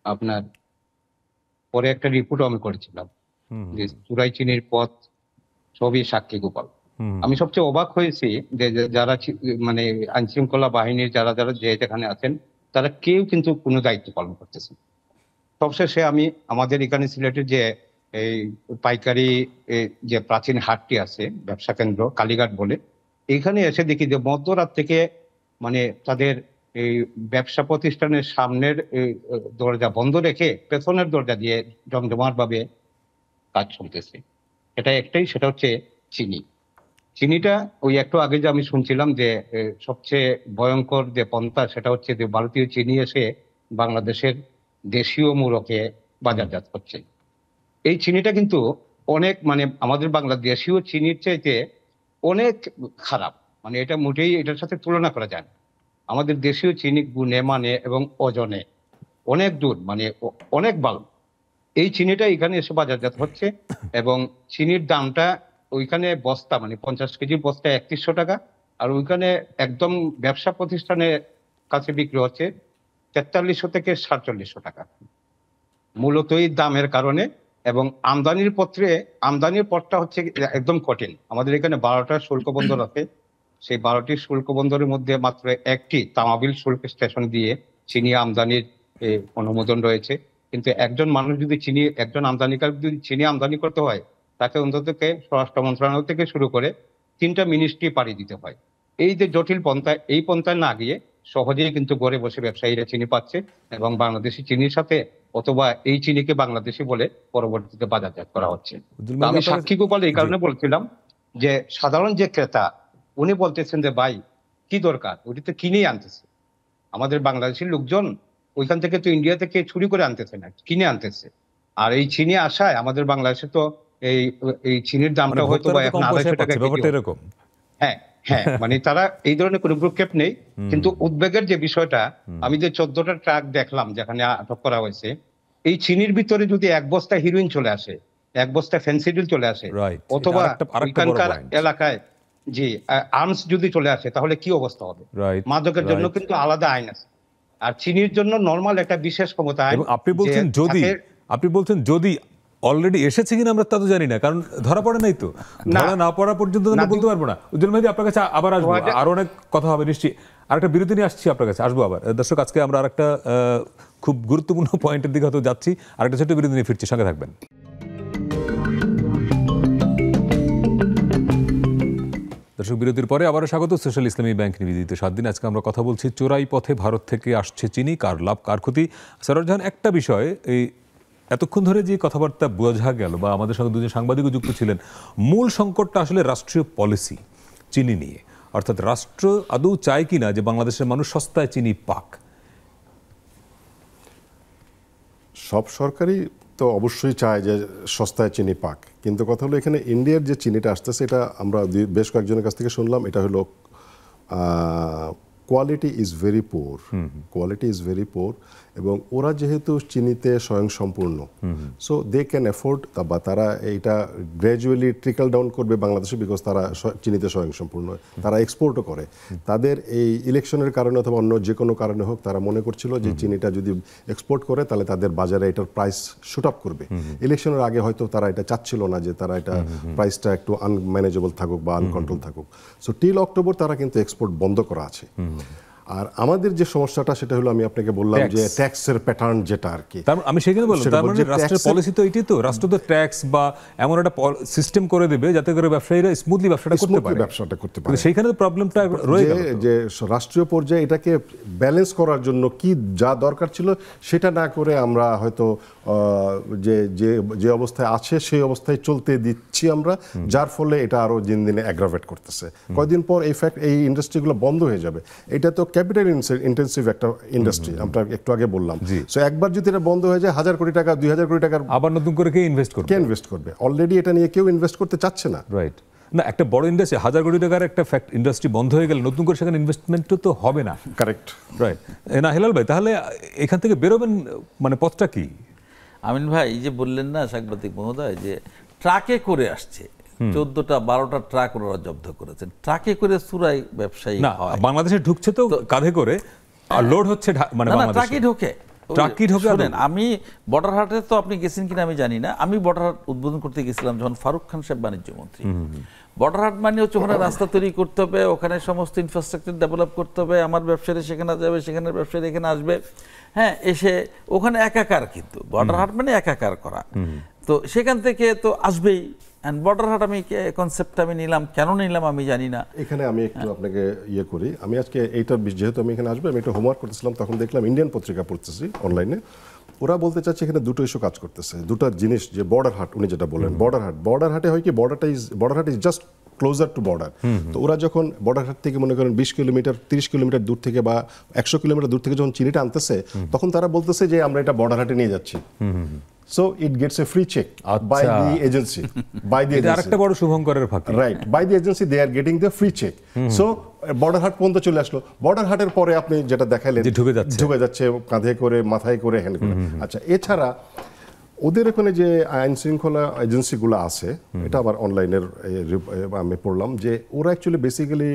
আপনার পরে একটা রিপোর্ট আমি করেছিলাম যে চুরাই চিনির পথ সবই সাক্ষী গোপাল। আমি সবচেয়ে অবাক হয়েছি যে যারা মানে আইন শৃঙ্খলা বাহিনীর যারা যারা যেখানে আছেন, তারা কেউ কিন্তু কোনো দায়িত্ব পালন করতেছে। সবশেষে আমি আমাদের এখানে সিলেটের যে এই পাইকারি যে প্রাচীন হাটটি আছে, ব্যবসা কেন্দ্র কালীঘাট বলে, এইখানে এসে দেখি যে মধ্যরাত থেকে মানে তাদের এই ব্যবসা প্রতিষ্ঠানের সামনের দরজা বন্ধ রেখে পেছনের দরজা দিয়ে জমজমাট ভাবে কাজ চলতেছে। এটা একটাই, সেটা হচ্ছে চিনি। চিনিটা ওই একটু আগে যে আমি শুনছিলাম যে সবচেয়ে ভয়ঙ্কর যে পন্থা, সেটা হচ্ছে যে ভারতীয় চিনি এসে বাংলাদেশের দেশীয় মূলকে বাজারজাত করছে। এই চিনিটা কিন্তু অনেক মানে আমাদের বাংলাদেশীয় চিনির চাইতে অনেক খারাপ, মানে এটা মোটেই এটার সাথে তুলনা করা যায় না। আমাদের দেশীয় চিনি গুণে মানে এবং ওজনে অনেক দূর, মানে অনেক ভালো। এই চিনিটা এখানে এসে বাজারজাত হচ্ছে এবং চিনির দামটা ওইখানে বস্তা মানে 50 কেজির বস্তা 3100 টাকা, আর ওইখানে একদম ব্যবসা প্রতিষ্ঠানের কাছে বিক্রি হচ্ছে 4300 থেকে 4700 টাকা। মূলত এই দামের কারণে, এবং আমদানির পথটা হচ্ছে একদম কঠিন। আমাদের এখানে 12টা শুল্ক বন্দর আছে, সেই 12টি শুল্ক বন্দরের মধ্যে মাত্র একটি তামাবিল শুল্ক স্টেশন দিয়ে চিনি আমদানির অনুমোদন রয়েছে। কিন্তু একজন মানুষ যদি একজন আমদানিকারক যদি চিনি আমদানি করতে হয়, তাকে অন্তত স্বরাষ্ট্র মন্ত্রণালয় থেকে শুরু করে 3টা মিনিস্ট্রি পাড়ি দিতে হয়। এই যে জটিল পন্থা, এই পন্থায় না গিয়ে সহজেই কিন্তু ঘরে বসে ব্যবসায়ীরা চিনি পাচ্ছে এবং বাংলাদেশি চিনির সাথে অথবা এই চিনিকে বাংলাদেশি বলে পরবর্তীতে বাজারজাত করা হচ্ছে। আমি সাক্ষী গোপাল এই কারণে বলছিলাম যে সাধারণ যে ক্রেতা উনি বলতেছেন যে ভাই কি দরকার, ওটি তো কিনেই আনতেছে। আমাদের বাংলাদেশের লোকজন ওইখান থেকে তো ইন্ডিয়া থেকে চুরি করে আনতেছে না, কিনে আনতেছে। আর এই চিনি আসায় আমাদের বাংলাদেশে তো এই চিনির দামটা হয়তো বা এখন 250 টাকা কেজি। হ্যাঁ হ্যাঁ, মানে তারা এই ধরনের কোনো ভ্রুক্ষেপ নেই। কিন্তু উদ্বেগের যে বিষয়টা, আমি যে 14টা ট্রাক দেখলাম যেখানে আটক করা হয়েছে, এই চিনির ভিতরে যদি 1 বস্তা হিরোইন চলে আসে, 1 বস্তা ফেন্সিডিল চলে আসে, অথবা ওইখানকার এলাকায় জি আর্মস যদি চলে আসে, তাহলে কি অবস্থা হবে? মাদকের জন্য কিন্তু আলাদা আইন আছে, আর চিনির জন্য নরমাল একটা বিশেষ ক্ষমতা আইন। আপনি বলছেন যদি অলরেডি এসেছে কিনা আমরা তা তো জানি না, কারণ ধরা পড়ে নাই তো, ধরা না পড়া পর্যন্ত আমরা বলতে পারবো না। উজ্জ্বল ভাই আপনার কাছে আবার আসবো, আরো অনেক কথা হবে নিশ্চয়ই। আরেকটা বিরতি নিয়ে আসছি আপনার কাছে, আসবো আবার। দর্শক, আজকে আমরা আরেকটা খুব গুরুত্বপূর্ণ পয়েন্টের দিকে হয়তো যাচ্ছি, আরেকটা ছোট্ট বিরতি নিয়ে ফিরছি, সঙ্গে থাকবেন। দর্শক, বিরতির পরে আবারও স্বাগত সোশ্যাল ইসলামী ব্যাংক নিবেদিত 7 দিন। আজকে আমরা কথা বলছি চোরাই পথে ভারত থেকে আসছে চিনি, কার লাভ কার ক্ষতি। সরোজ জাহান, একটা বিষয়, এই এতক্ষণ ধরে যে কথাবার্তা বোঝা গেল বা আমাদের সঙ্গে দুজন সাংবাদিকও যুক্ত ছিলেন, মূল সংকটটা আসলে রাষ্ট্রীয় পলিসি চিনি নিয়ে, অর্থাৎ রাষ্ট্র আদৌ চায় কিনা যে বাংলাদেশের মানুষ সস্তায় চিনি পাক। সব সরকারই তো অবশ্যই চায় যে সস্তায় চিনি পাক, কিন্তু কথা হলো এখানে ইন্ডিয়ার যে চিনিটা আসতেছে, এটা আমরা বেশ কয়েকজনের কাছ থেকে শুনলাম, এটা হলো quality is very poor, quality is very poor. এবং ওরা যেহেতু চিনিতে স্বয়ংসম্পূর্ণ, সো দে ক্যান অ্যাফোর্ড, বা তারা এইটা গ্র্যাজুয়ালি ট্রিকল ডাউন করবে বাংলাদেশে, বিকজ তারা চিনিতে স্বয়ংসম্পূর্ণ, তারা এক্সপোর্টও করে। তাদের এই ইলেকশনের কারণে অথবা অন্য যে কোনো কারণে হোক, তারা মনে করছিল যে চিনিটা যদি এক্সপোর্ট করে তাহলে তাদের বাজারে এটার প্রাইস শুট আপ করবে। ইলেকশনের আগে হয়তো তারা এটা চাচ্ছিল না যে তারা এটা প্রাইসটা একটু আনম্যানেজেবল থাকুক বা আনকন্ট্রোল থাকুক। সো টিল অক্টোবর তারা কিন্তু এক্সপোর্ট বন্ধ করা আছে। আর আমাদের যে সমস্যাটা সেটা হলো, আমি আপনাকে বললাম যে ট্যাক্সের প্যাটার্ন যেটা আর কি, আমি সেখানে বললাম তার মানে রাষ্ট্রের পলিসি তো এটাই, তো রাষ্ট্র তো ট্যাক্স বা এমন একটা সিস্টেম করে দেবে যাতে করে ব্যবসায়ীরা স্মুথলি ব্যবসাটা করতে পারে। সেইখানে তো প্রবলেমটা রয়ে গেল যে রাষ্ট্রীয় পর্যায়ে এটাকে ব্যালেন্স করার জন্য কি যা দরকার ছিল সেটা না করে আমরা হয়তো যে অবস্থায় আছে সেই অবস্থায় চলতে দিচ্ছি আমরা, যার ফলে এটা আরো দিন দিনে অ্যাগ্রাভেট করতেছে। কয়েকদিন পর এই ইন্ডাস্ট্রিগুলো বন্ধ হয়ে যাবে। এটা তো ক্যাপিটাল ইন্টেন্সিভ একটা ইন্ডাস্ট্রি, আমরা একটু আগে বললাম। সো একবার যদি এটা বন্ধ হয়ে যায়, 1000 কোটি টাকা 2000 কোটি টাকার আবার নতুন করে কে ইনভেস্ট করবে? অলরেডি এটা নিয়ে কেউ ইনভেস্ট করতে চাচ্ছে না। রাইট না, একটা বড় ইন্ডাস্ট্রি 1000 কোটি টাকার একটা ইন্ডাস্ট্রি বন্ধ হয়ে গেলে নতুন করে সেখানে ইনভেস্টমেন্টও তো হবে না। কারেক্ট, রাইট না হেলাল ভাই? তাহলে এখান থেকে বেরোবেন মানে পথটা কি? আমিন ভাই, এই যে বললেন না সাংবাদিক মহোদয়, যে ট্রাকে করে আসছে, 14টা 12টা ট্রাক ওরা জব্দ করেছেন, ট্রাকে করে চুরাই ব্যবসায়ী না, বাংলাদেশে ঢুকছে তো কাঁধে করে, আর লোড হচ্ছে মানে ট্রাকই ঢোকে। শুনেন, আমি বর্ডার হাটে তো আপনি গেছেন কিনা আমি জানি না, আমি বর্ডার হাট উদ্বোধন করতে গেছিলাম যখন ফারুক খান সাহেব বাণিজ্য মন্ত্রী। বর্ডার হাট মানে হচ্ছে ওখানে রাস্তা তৈরি করতে হবে, ওখানে সমস্ত ইনফ্রাস্ট্রাকচার ডেভেলপ করতে হবে, আমার ব্যবসায়ী সেখানে যাবে, সেখানে ব্যবসায়ী এখানে আসবে, হ্যাঁ, এসে ওখানে একাকার, কিন্তু বর্ডার হাট মানে একাকার করা। তো সেখান থেকে তো আসবেই। বর্ডার হাট আমি কনসেপ্ট আমি নিলাম, কেন নিলাম আমি জানি না। এখানে আমি একটু আপনাকে করি, আমি আজকে এইটা যেহেতু আমি এখানে আসবো, আমি একটা হোমওয়ার্ক করতেছিলাম, তখন দেখলাম ইন্ডিয়ান পত্রিকা পড়তেছি অনলাইনে, ওরা বলতে চাচ্ছে এখানে দুটো ইস্যু কাজ করতেছে, দুটো জিনিস। যে বর্ডার হাট, উনি যেটা বলেন বর্ডার হাটে হয় কি, বর্ডার হাট is just closer to border. তো ওরা যখন বর্ডার হাট থেকে মনে করেন 20 কিলোমিটার 30 কিলোমিটার দূর থেকে বা 100 কিলোমিটার দূর থেকে যখন চিনিটা আনতেছে, তখন তারা বলতেছে যে আমরা এটা বর্ডার হাটে নিয়ে যাচ্ছি। So it gets a free check by the agency. আরেকটা বড় শুভঙ্করের ফাঁকি, right? By the agency they are getting the free check. So border হাট পর্যন্ত চলে আসলো। বর্ডার হাটের পরে আপনি যেটা দেখাইলেন ঢুকে যাচ্ছে কাঁধে করে, মাথায় করে, হ্যান্ড করে। আচ্ছা, এছাড়া ওদের এখানে যে আইন শৃঙ্খলা এজেন্সিগুলো আছে, এটা আবার অনলাইনের আমি পড়লাম যে ওরা অ্যাকচুয়ালি বেসিক্যালি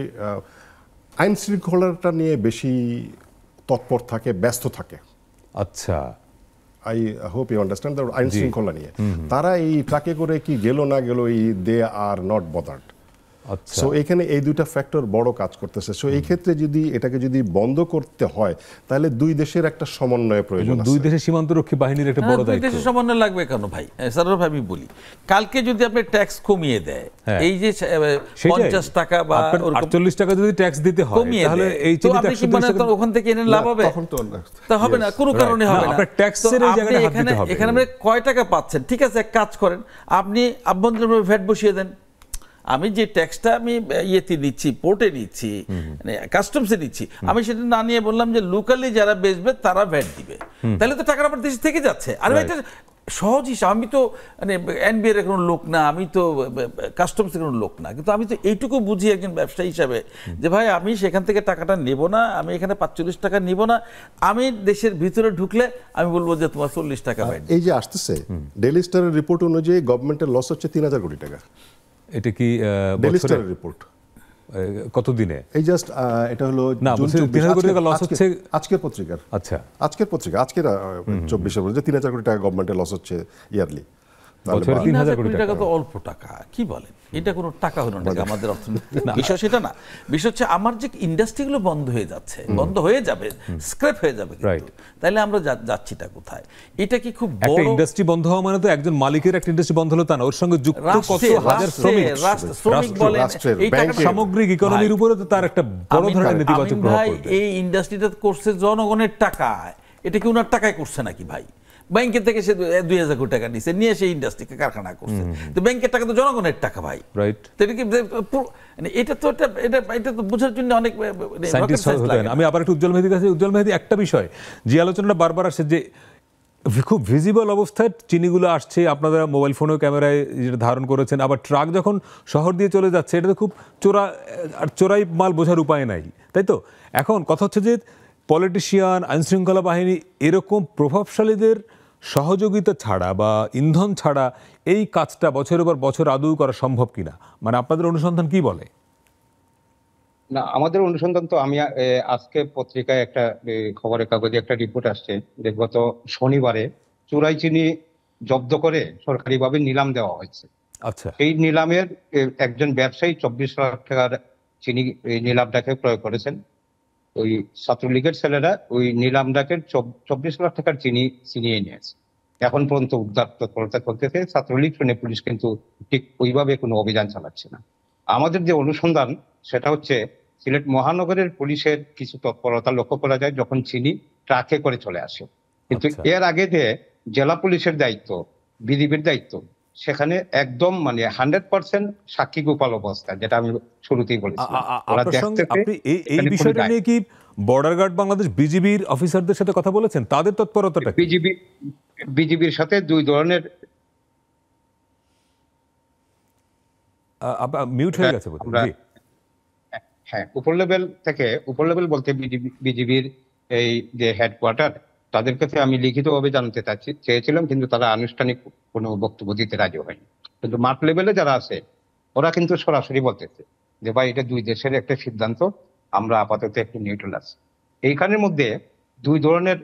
আইন শৃঙ্খলাটা নিয়ে বেশি তৎপর থাকে, ব্যস্ত থাকে। আচ্ছা, আই হোপ ইউ আন্ডারস্ট্যান্ড, আইন শৃঙ্খলা নিয়ে তারা এই ট্রাকে করে কি গেল না গেল, দে আর নট বদার্ড। আচ্ছা। সো এখানে এই দুইটা ফ্যাক্টর বড় কাজ করতেছে। সো এই ক্ষেত্রে যদি এটাকে যদি বন্ধ করতে হয় তাহলে দুই দেশের একটা সমন্বয় প্রয়োজন দুই আছে। দেশের সীমান্তরক্ষী বাহিনীর একটা বড় দুই দায়িত্ব। দেশের সমন্বয় লাগবে কেন ভাই? স্যার ভাই আমি বলি, কালকে যদি আপনি ট্যাক্স কমিয়ে দেয়, এই যে 50 টাকা বা 48 টাকা যদি ট্যাক্স দিতে হয় কমিয়ে তাহলে দেয়, এই তো চিনিতে আপনি কি মানে 130 টাকা ওখান থেকে এনে লাভ হবে? তখন তো তা হবে না, কোনো কারণে হবে না। আপনার ট্যাক্সের তো এই আপনি জায়গাটা হাত এখানে দিতে হবে। এখানে আপনি কয় টাকা পাচ্ছেন? ঠিক আছে, এক কাজ করেন, আপনি আভ্যন্তরীণ ভ্যাট বসিয়ে দেন। আমি যে ট্যাক্সটা আমি ইয়েতে নিচ্ছি, পোর্টে নিচ্ছি, মানে কাস্টমসে নিচ্ছি, আমি সেটা না নিয়ে বললাম যে লোকালি যারা বেচবে তারা ভ্যাট দিবে, তাহলে তো টাকাটা আমার দেশে থেকে যাচ্ছে। আর এটা সহজ হিসাব। আমি তো মানে এনবিআর এর কোনো লোক না, আমি তো কাস্টমসের কোনো লোক না, কিন্তু আমি তো এইটুকু বুঝি একজন ব্যবসায়ী হিসাবে যে ভাই আমি সেখান থেকে টাকাটা নেব না, আমি এখানে 45 টাকা নিব না, আমি দেশের ভিতরে ঢুকলে আমি বলবো যে তোমার 40 টাকা ভ্যাট। এই যে আসতেছে ডেইলি স্টারের রিপোর্ট অনুযায়ী গভর্নমেন্টের লস হচ্ছে 3000 কোটি টাকা। এটা কি ডেইলি বছরে স্টারের রিপোর্ট কত দিনে? এই জাস্ট এটা হলো না, জুন বলছি 24 3000 কোটি টাকা লস হচ্ছে আজকের পত্রিকার। আচ্ছা, আজকের 24-এর বলছে 3000 কোটি টাকা গভর্নমেন্টের লস হচ্ছে ইয়ারলি। বছরে 3000 কোটি টাকা তো অল্প টাকা, কি বলেন? এটা কোনো টাকা হলো না আমাদের অর্থনীতি। বিষয় সেটা না, বিষয় হচ্ছে আমার যে ইন্ডাস্ট্রিগুলো বন্ধ হয়ে যাচ্ছে, বন্ধ হয়ে যাবে, স্ক্র্যাপ হয়ে যাবে, তাহলে আমরা যাচ্ছিটা কোথায়? এটা কি খুব একটা বড় ইন্ডাস্ট্রি বন্ধ হওয়া মানে তো একজন মালিকের একটা ইন্ডাস্ট্রি বন্ধ হলো তা না, ওর সঙ্গে যুক্ত কত হাজার শ্রমিক, বলেন, এই টাকাটা সামগ্রিক ইকোনমির উপরে তো তার একটা বড় ধরনের নেতিবাচক প্রভাব ভাই পড়বে। এই ইন্ডাস্ট্রিটা করছে জনগণের টাকায়, এটা কি ওনার টাকায় করছে নাকি ভাই? ব্যাংকের থেকে সে 2000 কোটি টাকা নিচ্ছে, নিয়ে সেই ইন্ডাস্ট্রিকে কারখানা করছে, তো ব্যাংকের টাকা তো জনগণের টাকা ভাই, রাইট? এটা তো এটা তো বোঝার জন্য অনেক সায়েন্টিস্ট হতে হয় না। আমি আবার একটু উজ্জ্বল মেহেদির কাছে, উজ্জ্বল মেহেদি, একটা বিষয় যে আলোচনাটা বারবার আসে যে খুব ভিজিবল অবস্থায় চিনিগুলো আসছে, আপনারা মোবাইল ফোনেও ক্যামেরায় যেটা ধারণ করেছেন, আবার ট্রাক যখন শহর দিয়ে চলে যাচ্ছে, এটা তো খুব চোরাই মাল বোঝার উপায় নাই, তাই তো? এখন কথা হচ্ছে যে পলিটিশিয়ান, আইনশৃঙ্খলা বাহিনী এরকম প্রভাবশালীদের সহযোগিতা ছাড়া বা ইন্ধন ছাড়া এই কাজটা বছরের পর বছর আদৌ করা সম্ভব কিনা, মানে আপনাদের অনুসন্ধান কি বলে? না, আমাদের অনুসন্ধান তো আমি আজকে পত্রিকায় একটা খবরের কাগজে একটা রিপোর্ট আসছে যে গত শনিবারে চোরাই চিনি জব্দ করে সরকারিভাবে নিলাম দেওয়া হয়েছে। আচ্ছা, এই নিলামের একজন ব্যবসায়ী 24 লাখ টাকার চিনি নিলামটাকে প্রয়োগ করেছেন। ওই ছাত্রলীগের ছেলেরা ওই নিলামটাকে 24 লাখ টাকার চিনি ছিনিয়ে নিয়েছে। এখন পর্যন্ত উদ্ধার তৎপরতা চলতেছে। ছাত্রলীগ শুনে পুলিশ কিন্তু ঠিক ওইভাবে কোনো অভিযান চালাচ্ছে না। আমাদের যে অনুসন্ধান সেটা হচ্ছে সিলেট মহানগরের পুলিশের কিছু তৎপরতা লক্ষ্য করা যায় যখন চিনি ট্রাকে করে চলে আসে, কিন্তু এর আগে যে জেলা পুলিশের দায়িত্ব, বিজিবির দায়িত্ব, সেখানে একদম মানে 100% সাক্ষী গোপাল অবস্থা, যেটা আমি শুরুতেই বলেছিলাম। আপনি এই বিষয়টা নিয়ে কি বর্ডার গার্ড বাংলাদেশ বিজিবির অফিসারদের সাথে কথা বলেছেন? তাদের তৎপরতাটা বিজিবির সাথে দুই ধরনের মিউট হয়ে গেছে। হ্যাঁ, উপর লেভেল বলতে বিজিবির এই যে হেডকোয়ার্টার, তাদের কাছে আমি লিখিতভাবে জানতে চেয়েছিলাম, কিন্তু তারা আনুষ্ঠানিক কোনো বক্তব্য দিতে রাজি হয়নি। কিন্তু মাঠ লেভেলে যারা আছে ওরা কিন্তু সরাসরি বলতেছে যে ভাই এটা দুই দেশের একটা সিদ্ধান্ত, আমরা আপাতত একটু নিউট্রাল আছি। এইখানের মধ্যে দুই ধরনের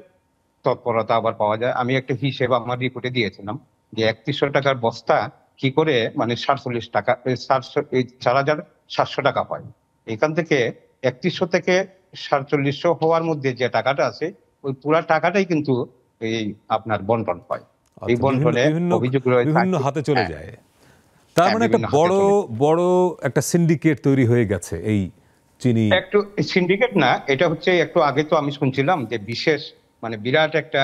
তৎপরতা আবার পাওয়া যায়। আমি একটা হিসেব আমার রিপোর্টে দিয়েছিলাম যে 3100 টাকার বস্তা কি করে মানে 47 টাকা 4700 টাকা হয়। এখান থেকে 3100 থেকে 4700 হওয়ার মধ্যে যে টাকাটা আছে ওই পুরা টাকাটাই কিন্তু এই আপনার বন্টন হয়। এই বন্টনে অভিযোগ রয়েছে বিভিন্ন হাতে চলে যায়। তার মানে একটা বড় একটা সিন্ডিকেট তৈরি হয়ে গেছে এই চিনি। একটু সিন্ডিকেট না, এটা হচ্ছে একটু আগে তো আমি শুনছিলাম যে বিশেষ মানে বিরাট একটা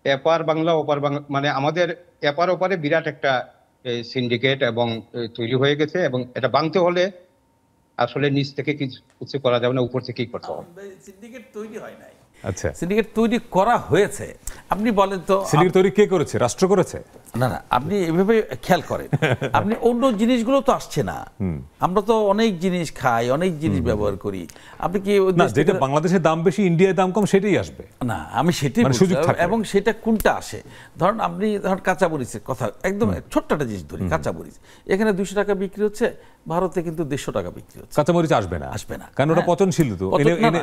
এপার বাংলা ওপার বাংলা, মানে আমাদের এপার ওপারে বিরাট একটা সিন্ডিকেট এবং তৈরি হয়ে গেছে, এবং এটা ভাঙতে হলে আসলে নিচ থেকে কিছু করা যাবে না, উপর থেকেই করতে হবে। সিন্ডিকেট তৈরি হয় নাই। আচ্ছা, সিন্ডিকেট তৈরি করা হয়েছে। আপনি বলেন তো সিন্ডিকেট তৈরি কে করেছে? রাষ্ট্র করেছে? না না, আপনি এভাবে খেয়াল করেন, আপনি অন্য জিনিসগুলো তো আসছে না। আমরা তো অনেক জিনিস খাই, অনেক জিনিস ব্যবহার করি। আপনি কি যেটা বাংলাদেশের দাম বেশি, ইন্ডিয়ায় দাম কম, সেটাই আসবে না? আমি সেটাই এবং সেটা কোনটা আসে? ধরুন আপনি কাঁচামরিচের কথা, একদম ছোট্ট একটা জিনিস ধরি, কাঁচামরিচ এখানে 200 টাকা বিক্রি হচ্ছে, ভারতে কিন্তু 150 টাকা বিক্রি হচ্ছে। কাঁচামরিচ আসবে না, কারণ ওটা পচনশীল। তো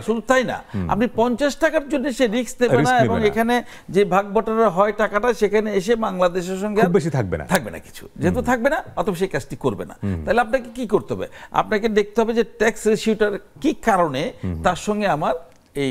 শুধু তাই না, আপনি 50 টাকার জন্য সে রিস্ক নেবে না, এবং এখানে যে ভাগ বটারা হয় টাকাটা সেখানে এসে বাংলাদেশের মানুষের সঙ্গে খুব বেশি থাকবে না কিছু, যেহেতু থাকবে না অতএব সেই কাজটি করবে না। তাহলে আপনাকে কি করতে হবে? আপনাকে দেখতে হবে যে ট্যাক্স রেশিওটার কি কারণে তার সঙ্গে আমার এই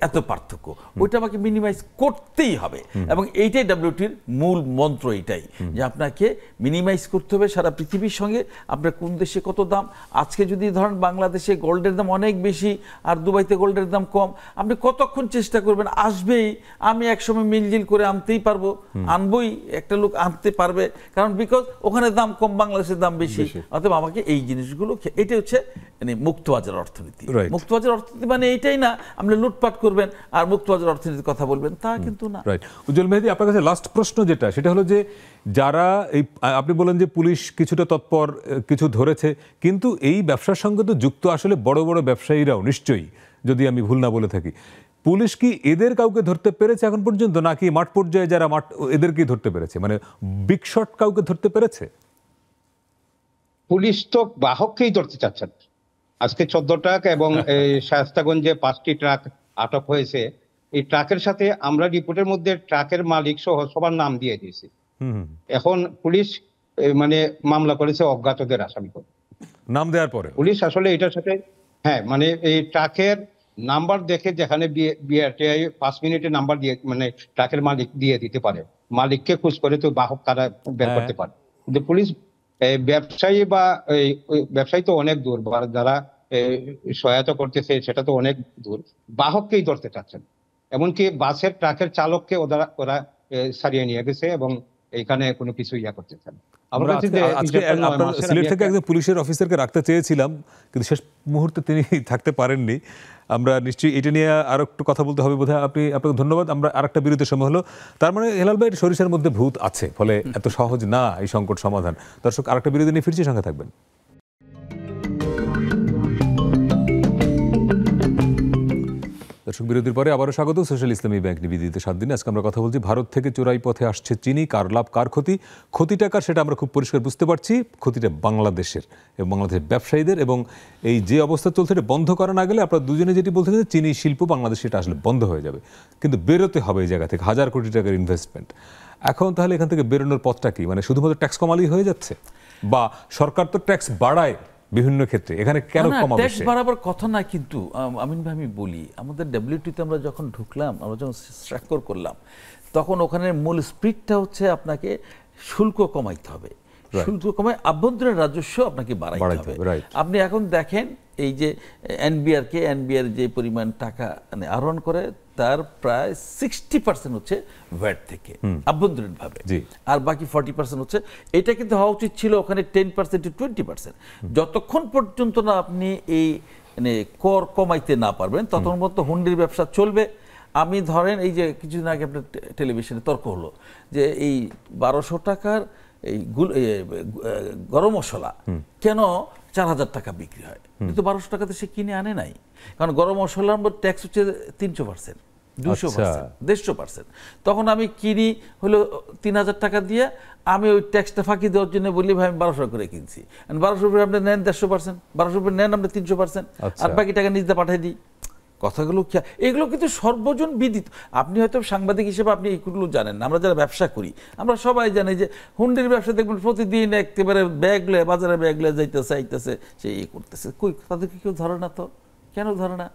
এত পার্থক্য, ওইটা আমাকে মিনিমাইজ করতেই হবে। এবং এইটাই ডব্লিউটির মূল মন্ত্র, এইটাই যে আপনাকে মিনিমাইজ করতে হবে সারা পৃথিবীর সঙ্গে। আপনার কোন দেশে কত দাম, আজকে যদি ধরেন বাংলাদেশে গোল্ডের দাম অনেক বেশি আর দুবাইতে গোল্ডের দাম কম, আপনি কতক্ষণ চেষ্টা করবেন? আসবেই, আমি একসময় মিলজিল করে আনতেই পারবো, আনবই, একটা লোক আনতে পারবে, কারণ বিকজ ওখানে দাম কম, বাংলাদেশের দাম বেশি। অতএব আমাকে এই জিনিসগুলো, এটা হচ্ছে মানে মুক্তবাজার অর্থনীতি। মুক্তবাজার অর্থনীতি মানে এইটাই না আপনি লুটপাট করবেন আর মুক্তবাজার অর্থনীতির কথা বলবেন, তা কিন্তু না। রাইট। উজ্জ্বল মেহেদী, আপনার কাছে লাস্ট প্রশ্ন যেটা, সেটা হলো যে যারা এই, আপনি বলেন যে পুলিশ কিছুটা তৎপর, কিছু ধরেছে, কিন্তু এই ব্যবসার সঙ্গে তো যুক্ত আসলে বড় বড় ব্যবসায়ীরাও নিশ্চয়ই, যদি আমি ভুল না বলে থাকি। পুলিশ কি এদের কাউকে ধরতে পেরেছে এখন পর্যন্ত, নাকি মাঠ পর্যায়ে যারা এদেরকেই ধরতে পেরেছে, মানে বিগ শট কাউকে ধরতে পেরেছে? পুলিশ তো বাহককেই ধরতে চাচ্ছেন। আজকে 14 ট্রাক এবং শায়েস্তাগঞ্জে 5টি ট্রাক আটক হয়েছে। এই ট্রাকের সাথে আমরা রিপোর্টের মধ্যে ট্রাকের মালিক সহ সবার নাম দিয়ে দিয়েছি। এখন পুলিশ মানে মামলা করেছে অজ্ঞাতদের আসামি করে নাম দেওয়ার পরে। পুলিশ আসলে এটার সাথে, হ্যাঁ, মানে এই ট্রাকের নাম্বার দেখে, যেখানে বিআরটিআই 5 মিনিটে নাম্বার দিয়ে, মানে ট্রাকের মালিক দিয়ে দিতে পারে, মালিককে খোঁজ করে তো বাহক তারা বের করতে পারে। কিন্তু পুলিশ ব্যবসায়ী বা ব্যবসায়ী তো অনেক দূর, যারা সহায়তা করতেছে সেটা তো অনেক দূর, বাহককেই ধরতে চাচ্ছেন। এমনকি বাসের ট্রাকের চালককে ওরা সারিয়ে নিয়ে গেছে এবং এখানে কোনো কিছু করতেছেন। সিলেট থেকে একজন পুলিশের অফিসারকে রাখতে চেয়েছিলাম, কিন্তু শেষ মুহূর্তে তিনি থাকতে পারেননি। আমরা নিশ্চয়ই এটা নিয়ে আরো একটু কথা বলতে হবে বোধহয়। আপনাকে ধন্যবাদ। আমরা আরেকটা বিরতির সময় হলো। তার মানে হেলাল ভাই, সরিষার মধ্যে ভূত আছে, ফলে এত সহজ না এই সংকট সমাধান। দর্শক, আরেকটা বিরতি নিয়ে ফিরছি, সঙ্গে থাকবেন। দর্শক, বিরতির পরে আবারও স্বাগত সোশ্যাল ইসলামী ব্যাংক নিবেদিত 7 দিনে। আজকে আমরা কথা বলছি ভারত থেকে চোরাই পথে আসছে চিনি, কার লাভ কার ক্ষতি। ক্ষতিটা কার সেটা আমরা খুব পরিষ্কার বুঝতে পারছি, ক্ষতিটা বাংলাদেশের এবং বাংলাদেশের ব্যবসায়ীদের। এবং এই যে অবস্থা চলছে এটা বন্ধ করা না গেলে, আপনারা দুজনে যেটি বলছেন যে চিনি শিল্প বাংলাদেশে এটা আসলে বন্ধ হয়ে যাবে, কিন্তু বেরোতে হবে এই জায়গা থেকে, 1000 কোটি টাকার ইনভেস্টমেন্ট। এখন তাহলে এখান থেকে বেরোনোর পথটা কি? মানে শুধুমাত্র ট্যাক্স কমালেই হয়ে যাচ্ছে, বা সরকার তো ট্যাক্স বাড়ায় বিভিন্ন ক্ষেত্রে, এখানে কেন কমাবে? ট্যাক্স বাড়াবার কথা না, কিন্তু আমিন ভাই আমি বলি, আমাদের ডব্লিউটিতে আমরা যখন ঢুকলাম, আমরা যখন স্বাক্ষর করলাম, তখন ওখানে মূল স্পিরিটটা হচ্ছে আপনাকে শুল্ক কমাইতে হবে, শুল্ক কমায় আভ্যন্তরীণ রাজস্ব আপনাকে বাড়াইতে হবে। আপনি এখন দেখেন এই যে এনবিআর যে পরিমাণ টাকা আহরণ করে, তার প্রায় 60% হচ্ছে ভ্যাট থেকে আভ্যন্তরীণ ভাবে, আর বাকি 40% হচ্ছে। এটা কিন্তু হওয়া উচিত ছিল ওখানে 10% to 20%। যতক্ষণ পর্যন্ত না আপনি এই মানে কর কমাইতে না পারবেন, ততক্ষণ পর্যন্ত হুন্ডির ব্যবসা চলবে। আমি ধরেন এই যে কিছুদিন আগে আপনার টেলিভিশনে তর্ক হলো যে এই 1200 টাকার এই গরম মশলা কেন 4000 টাকা বিক্রি হয়, কিন্তু 1200 টাকাতে সে কিনে আনে নাই, কারণ গরম মশলার ট্যাক্স হচ্ছে 300%, 200%, 150%। তখন আমি কিনি হলো 3000 টাকা দিয়ে, আমি ওই ট্যাক্সটা ফাঁকি দেওয়ার জন্য বলি ভাই আমি 1200 করে কিনছি, 1200 উপরে আপনি নেন 150%, 1200 উপরে নেন আপনি 300%, আর বাকি টাকা নিজে পাঠিয়ে দিই। কথাগুলো এগুলো কিন্তু সর্বজন বিদিত। আপনি হয়তো সাংবাদিক হিসেবে আপনি এইগুলো জানেন না, আমরা যারা ব্যবসা করি আমরা সবাই জানি যে হুন্ডির ব্যবসা দেখবেন প্রতিদিন একেবারে ব্যাগলে বাজারে ব্যাগলে যাইতেছে আইতেছে, সে করতেছে, কই তাদেরকে কেউ ধরে না। তো কেন ধরে না?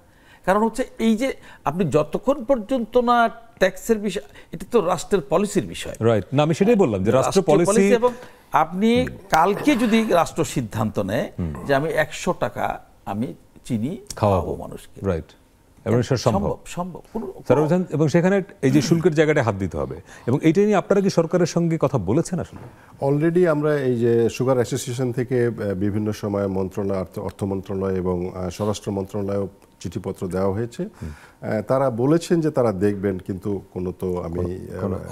কারণ হচ্ছে এই যে আপনি যতক্ষণ পর্যন্ত না ট্যাক্সের বিষয়, এটা তো রাষ্ট্রের পলিসির বিষয়, রাইট? না, আমি সেটাই বললাম যে রাষ্ট্র পলিসি। এবং আপনি কালকে যদি রাষ্ট্র সিদ্ধান্ত নেয় যে আমি 100 টাকা আমি চিনি খাওয়াবো মানুষকে, রাইট, সম্ভব। এবং সেখানে এই যে শুল্কের জায়গাটা হাত দিতে হবে। এবং এইটা নিয়ে আপনারা কি সরকারের সঙ্গে কথা বলেছেন? আসলে অলরেডি আমরা এই যে সুগার অ্যাসোসিয়েশন থেকে বিভিন্ন সময় অর্থ মন্ত্রণালয় এবং স্বরাষ্ট্র মন্ত্রণালয় চিঠিপত্র দেওয়া হয়েছে। তারা বলেছেন যে তারা দেখবেন, কিন্তু কোনো তো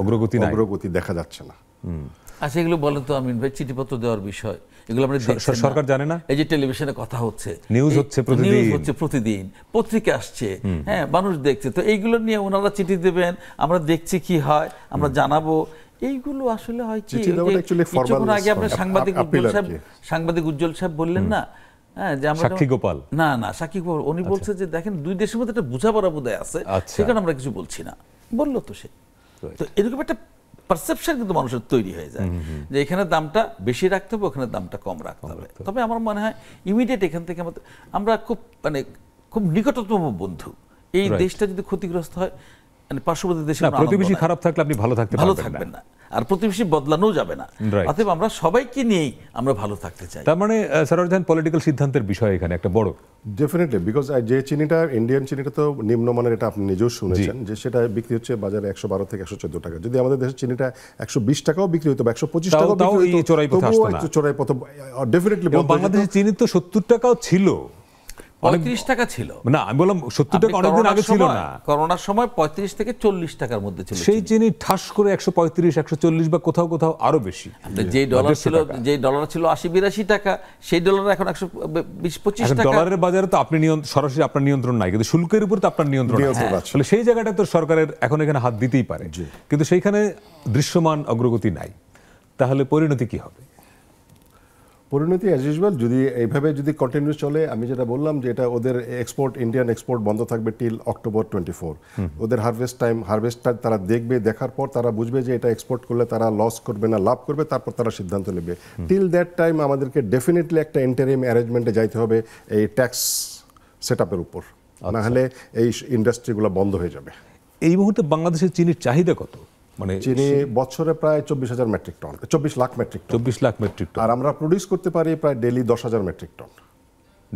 অগ্রগতি দেখা যাচ্ছে না। আচ্ছা, এগুলো বলেন তো আমিন ভাই, চিঠিপত্র দেওয়ার বিষয় এগুলো আমরা সরকার জানে না? এই যে টেলিভিশনে কথা হচ্ছে, নিউজ হচ্ছে প্রতিদিন, পত্রিকা আসছে, হ্যাঁ, মানুষ দেখছে, তো এইগুলো নিয়ে ওনারা চিঠি দেবেন, আমরা দেখছি কি হয়, আমরা জানাবো। এইগুলো আসলে হয় কি, কিছুক্ষণ আগে আপনার সাংবাদিক উজ্জ্বল সাহেব বললেন না, হ্যাঁ, যে আমরা সাক্ষী গোপাল উনি বলছে যে দেখেন 2 দেশের মধ্যে একটা বোঝাপড়া বোধহয় আছে, সেখানে আমরা কিছু বলছি না, বললো তো সে। তো এরকম একটা পারসেপশন কিন্তু মানুষের তৈরি হয়ে যায় যে এখানে দামটা বেশি রাখতে হবে, ওখানে দামটা কম রাখতে হবে। তবে আমার মনে হয় ইমিডিয়েট এখান থেকে আমরা খুব নিকটতম বন্ধু, এই দেশটা যদি ক্ষতিগ্রস্ত হয়, মানে পার্শ্ববর্তী দেশে প্রতিবেশী খারাপ থাকলে আপনি ভালো থাকবেন না, আর প্রতিবেশী বদলানো যাবে না। অতএব আমরা সবাইকে নিয়েই আমরা ভালো থাকতে চাই। তার মানে সরোয়ার পলিটিক্যাল সিদ্ধান্তের বিষয় এখানে একটা বড়। ডেফিনেটলি, বিকজ যে চিনিটা ইন্ডিয়ান চিনিটা তো নিম্নমানের, এটা আপনি নিজেও শুনেছেন যে সেটা বিক্রি হচ্ছে বাজারে 112 থেকে 114 টাকা। যদি আমাদের দেশের চিনিটা 120 টাকাও বিক্রি হতো বা 125 টাকাও বিক্রি হতো, চোরাই পথে ডেফিনেটলি। বাংলাদেশের চিনি তো 70 টাকাও ছিল, 35 টাকা ছিল না, আমি বললাম 70 টাকা অনেকদিন আগে ছিল না, করোনার সময় 35 থেকে 40 টাকার মধ্যে ছিল। সেই চিনি ঠাস করে 135 140 বা কোথাও কোথাও আরো বেশি। যে ডলার ছিল 80-82 টাকা, সেই ডলার এখন 120-25 টাকা। ডলারের বাজারে তো আপনি সরাসরি আপনার নিয়ন্ত্রণ নাই, কিন্তু শুল্কের উপর তো আপনার নিয়ন্ত্রণ আছে। তাহলে সেই জায়গাটা তো সরকারের এখন এখানে হাত দিতেই পারে, কিন্তু সেইখানে দৃশ্যমান অগ্রগতি নাই। তাহলে পরিণতি কি হবে? পরিণতি অ্যাজ ইউজুয়াল যদি এইভাবে যদি কন্টিনিউ চলে, আমি যেটা বললাম যে এটা ওদের এক্সপোর্ট, ইন্ডিয়ান এক্সপোর্ট বন্ধ থাকবে টিল October 24। ওদের হারভেস্টটা তারা দেখবে, দেখার পর তারা বুঝবে যে এটা এক্সপোর্ট করলে তারা লস করবে না লাভ করবে, তারপর তারা সিদ্ধান্ত নেবে। টিল দ্যাট টাইম আমাদেরকে ডেফিনেটলি একটা ইন্টারিম অ্যারেঞ্জমেন্টে যাইতে হবে এই ট্যাক্স সেটআপের উপর, না হলে এই ইন্ডাস্ট্রিগুলো বন্ধ হয়ে যাবে। এই মুহূর্তে বাংলাদেশের চিনির চাহিদা কত? মানে চিনি বছরে প্রায় 24,000 metric ton, 24 lakh metric ton, 24 lakh metric ton. আর আমরা প্রডিউস করতে পারি প্রায় daily 10,000 metric ton,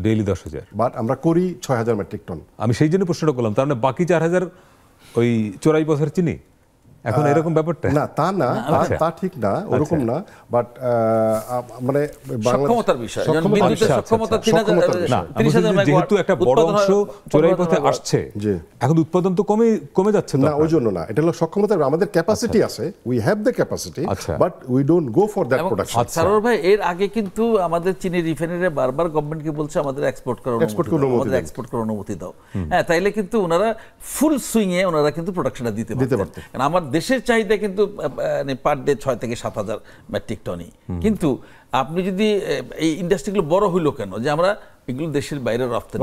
daily 10,000, but আমরা করি 6,000 মেট্রিক টন। আমি সেই জন্য প্রশ্নটা করলাম, তার মানে বাকি 4,000 ওই চোরাই পথের চিনি এখন এরকম ব্যাপারটা? না, তা না, তা ঠিক না, ওরকম না, বাট মানে সক্ষমতার বিষয়, যেহেতু একটা বড় অংশ চোরাই পথে আসছে, এখন উৎপাদন তো কমে যাচ্ছে না, ওই জন্য না, এটা হলো সক্ষমতা। আমাদের ক্যাপাসিটি আছে, we have the capacity, but we don't go for that production. Sarwar ভাই, এর আগে কিন্তু আমাদের চিনি রিফাইনারি বারবার গভর্নমেন্টকে বলছে আমাদের এক্সপোর্ট করার অনুমতি দাও। হ্যাঁ, তাইলে কিন্তু ওনারা ফুল সুইং এ ওনারা কিন্তু প্রোডাকশনটা দিতে পারতেন। কারণ আমার দেশের চাহিদা কিন্তু পার ডে 6 থেকে 7,000 মেট্রিক টনই। কিন্তু আপনি যদি এই ইন্ডাস্ট্রিগুলো বড় হইলো কেন, যে আমরা এগুলো দেশের বাইরে রপ্তানি,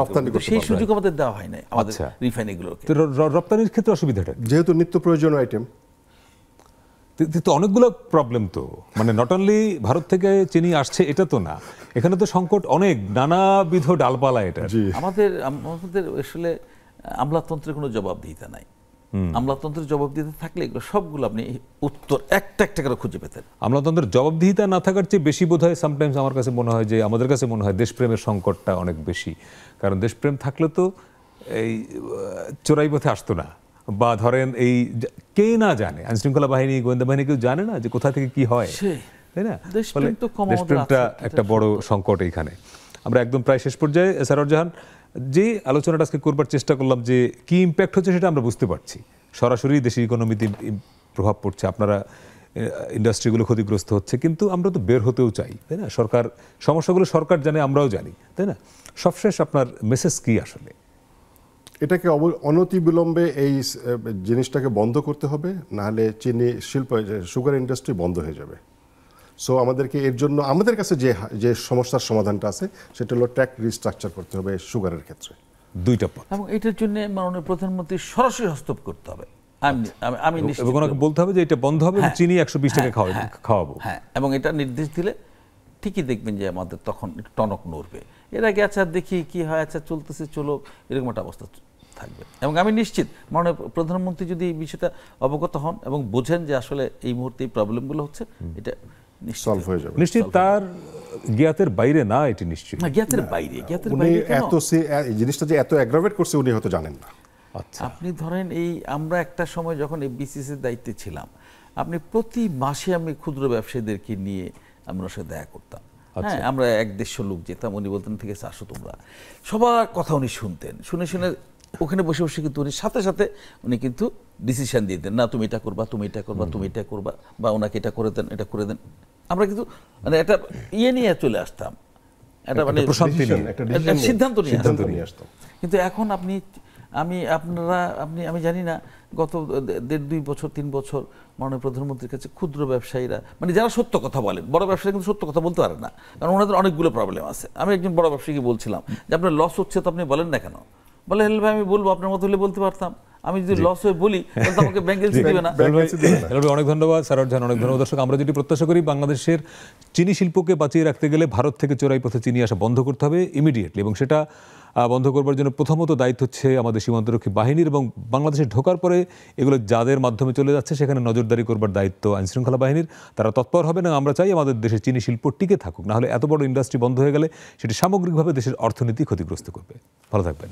সেই সুযোগ আমাদের দেওয়া হয় না আমাদের রিফাইনারিগুলোকে। রপ্তানির ক্ষেত্রে অসুবিধাটা যেহেতু নিত্য প্রয়োজনীয় আইটেম, তো অনেকগুলো প্রবলেম, তো মানে নট অনলি ভারত থেকে চিনি আসছে এটা তো না, এখানে তো সংকট অনেক, নানাবিধ ডালপালা। এটা আমাদের আসলে আমলাতন্ত্রের কোনো জবাবদিহিতা নাই। আমলাতন্ত্রের জবাবদিহিতা থাকলে এগুলো সবগুলো আপনি উত্তর একটা করে খুঁজে পেতেন। আমলাতন্ত্রের জবাবদিহিতা না থাকার চেয়ে বেশি বোধ হয় সামটাইমস আমার কাছে মনে হয় যে আমাদের কাছে মনে হয় দেশপ্রেমের সংকটটা অনেক বেশি। কারণ দেশপ্রেম থাকলে তো এই চোরাই পথে আসতো না, বা ধরেন এই কে না জানে, আইনশৃঙ্খলা বাহিনী, গোয়েন্দা বাহিনী কেউ জানে না যে কোথা থেকে কি হয়, তাই না? দেশপ্রেমটা একটা বড় সংকট এইখানে। আমরা একদম প্রায় শেষ পর্যায়ে। সারোয়ার জাহান, যে আলোচনাটা আজকে করবার চেষ্টা করলাম যে কি ইম্প্যাক্ট হচ্ছে সেটা আমরা বুঝতে পারছি, সরাসরি দেশের ইকোনমিতে প্রভাব পড়ছে, আপনারা ইন্ডাস্ট্রিগুলো ক্ষতিগ্রস্ত হচ্ছে, কিন্তু আমরা তো বের হতেও চাই, তাই না? সমস্যাগুলো সরকার জানে, আমরাও জানি, তাই না? সবশেষ আপনার মেসেজ কি আসলে? এটাকে অনতিবিলম্বে এই জিনিসটাকে বন্ধ করতে হবে, নাহলে চিনি শিল্প, সুগার ইন্ডাস্ট্রি বন্ধ হয়ে যাবে। সো আমাদেরকে এর জন্য আমাদের কাছে যে সমস্যার সমাধানটা আছে সেটা হলো ট্যাক্স রিস্ট্রাকচার করতে হবে সুগারের ক্ষেত্রে, দুইটা পথ। এবং এটার জন্য মাননীয় প্রধানমন্ত্রী সরাসরি হস্তক্ষেপ করতে হবে। আমি ওনাকে বলতে হবে যে এটা বন্ধ হবে, চিনি 120 টাকা খাওয়াবো। হ্যাঁ, এবং এটা নির্দেশ দিলে ঠিকই দেখবেন যে আমাদের তখন টনক নড়বে। এর আগে আচ্ছা দেখি কি হয়, আচ্ছা চলতেছে চলো, এরকম একটা অবস্থা থাকবে। এবং আমি নিশ্চিত মাননীয় প্রধানমন্ত্রী যদি এই বিষয়টা অবগত হন এবং বোঝেন যে আসলে এই মুহূর্তে এই প্রবলেমগুলো হচ্ছে, এটা সলভ হয়ে যাবে। নিশ্চিত তার জ্ঞাতের বাইরে না, এটি নিশ্চিত জ্ঞাতের বাইরে। এত এই জিনিসটা যে এত অ্যাগ্রাভেট করছে উনি হয়তো জানেন না। আপনি ধরেন আমরা একটা সময় যখন এফবিসিসির দায়িত্বে ছিলাম, আপনি প্রতি মাসে আমি ক্ষুদ্র ব্যবসায়ীদেরকে নিয়ে আমরা সাথে দেখা করতাম। হ্যাঁ, আমরা 1-150 লোক যেতাম, উনি বলতেন ঠিক আছে আসো তোমরা, সবার কথা উনি শুনতেন, শুনে ওখানে বসে বসে কিন্তু উনি সাথে উনি কিন্তু ডিসিশন দিয়ে দেন, না তুমি এটা করবা, তুমি এটা করবা, তুমি এটা করবা, বা ওনাকে এটা করে দেন, এটা করে দেন। আমরা কিন্তু মানে একটা নিয়ে চলে আসতাম, একটা মানে সিদ্ধান্ত নিয়ে আসতাম। কিন্তু এখন আমি জানি না, গত 1.5-2 বছর 3 বছর মাননীয় প্রধানমন্ত্রীর কাছে ক্ষুদ্র ব্যবসায়ীরা, মানে যারা সত্য কথা বলেন, বড় ব্যবসায়ী কিন্তু সত্য কথা বলতে পারে না, কারণ ওনাদের অনেকগুলো প্রবলেম আছে। আমি একজন বড় ব্যবসায়ীকে বলছিলাম যে আপনার লস হচ্ছে তো আপনি বলেন না কেন? বলে হেল ভাই আমি বলবো, আপনার মতো হলে বলতে পারতাম। আমি যদি লস হয়ে বলি তাহলে তো আমাকে ব্যাংক দিবে না। অনেক ধন্যবাদ সারোয়ার জাহান, অনেক ধন্যবাদ। দর্শক, আমরা যেটি প্রত্যাশা করি, বাংলাদেশের চিনি শিল্পকে বাঁচিয়ে রাখতে গেলে ভারত থেকে চোরাই পথে চিনি আসা বন্ধ করতে হবে ইমিডিয়েটলি, এবং সেটা বন্ধ করবার জন্য প্রথমত দায়িত্ব হচ্ছে আমাদের সীমান্তরক্ষী বাহিনীর, এবং বাংলাদেশে ঢোকার পরে এগুলো যাদের মাধ্যমে চলে যাচ্ছে সেখানে নজরদারি করবার দায়িত্ব আইনশৃঙ্খলা বাহিনীর। তারা তৎপর হবে না। আমরা চাই আমাদের দেশের চিনি শিল্প টিকে থাকুক, নাহলে এত বড় ইন্ডাস্ট্রি বন্ধ হয়ে গেলে সেটি সামগ্রিকভাবে দেশের অর্থনীতি ক্ষতিগ্রস্ত করবে। ভালো থাকবেন।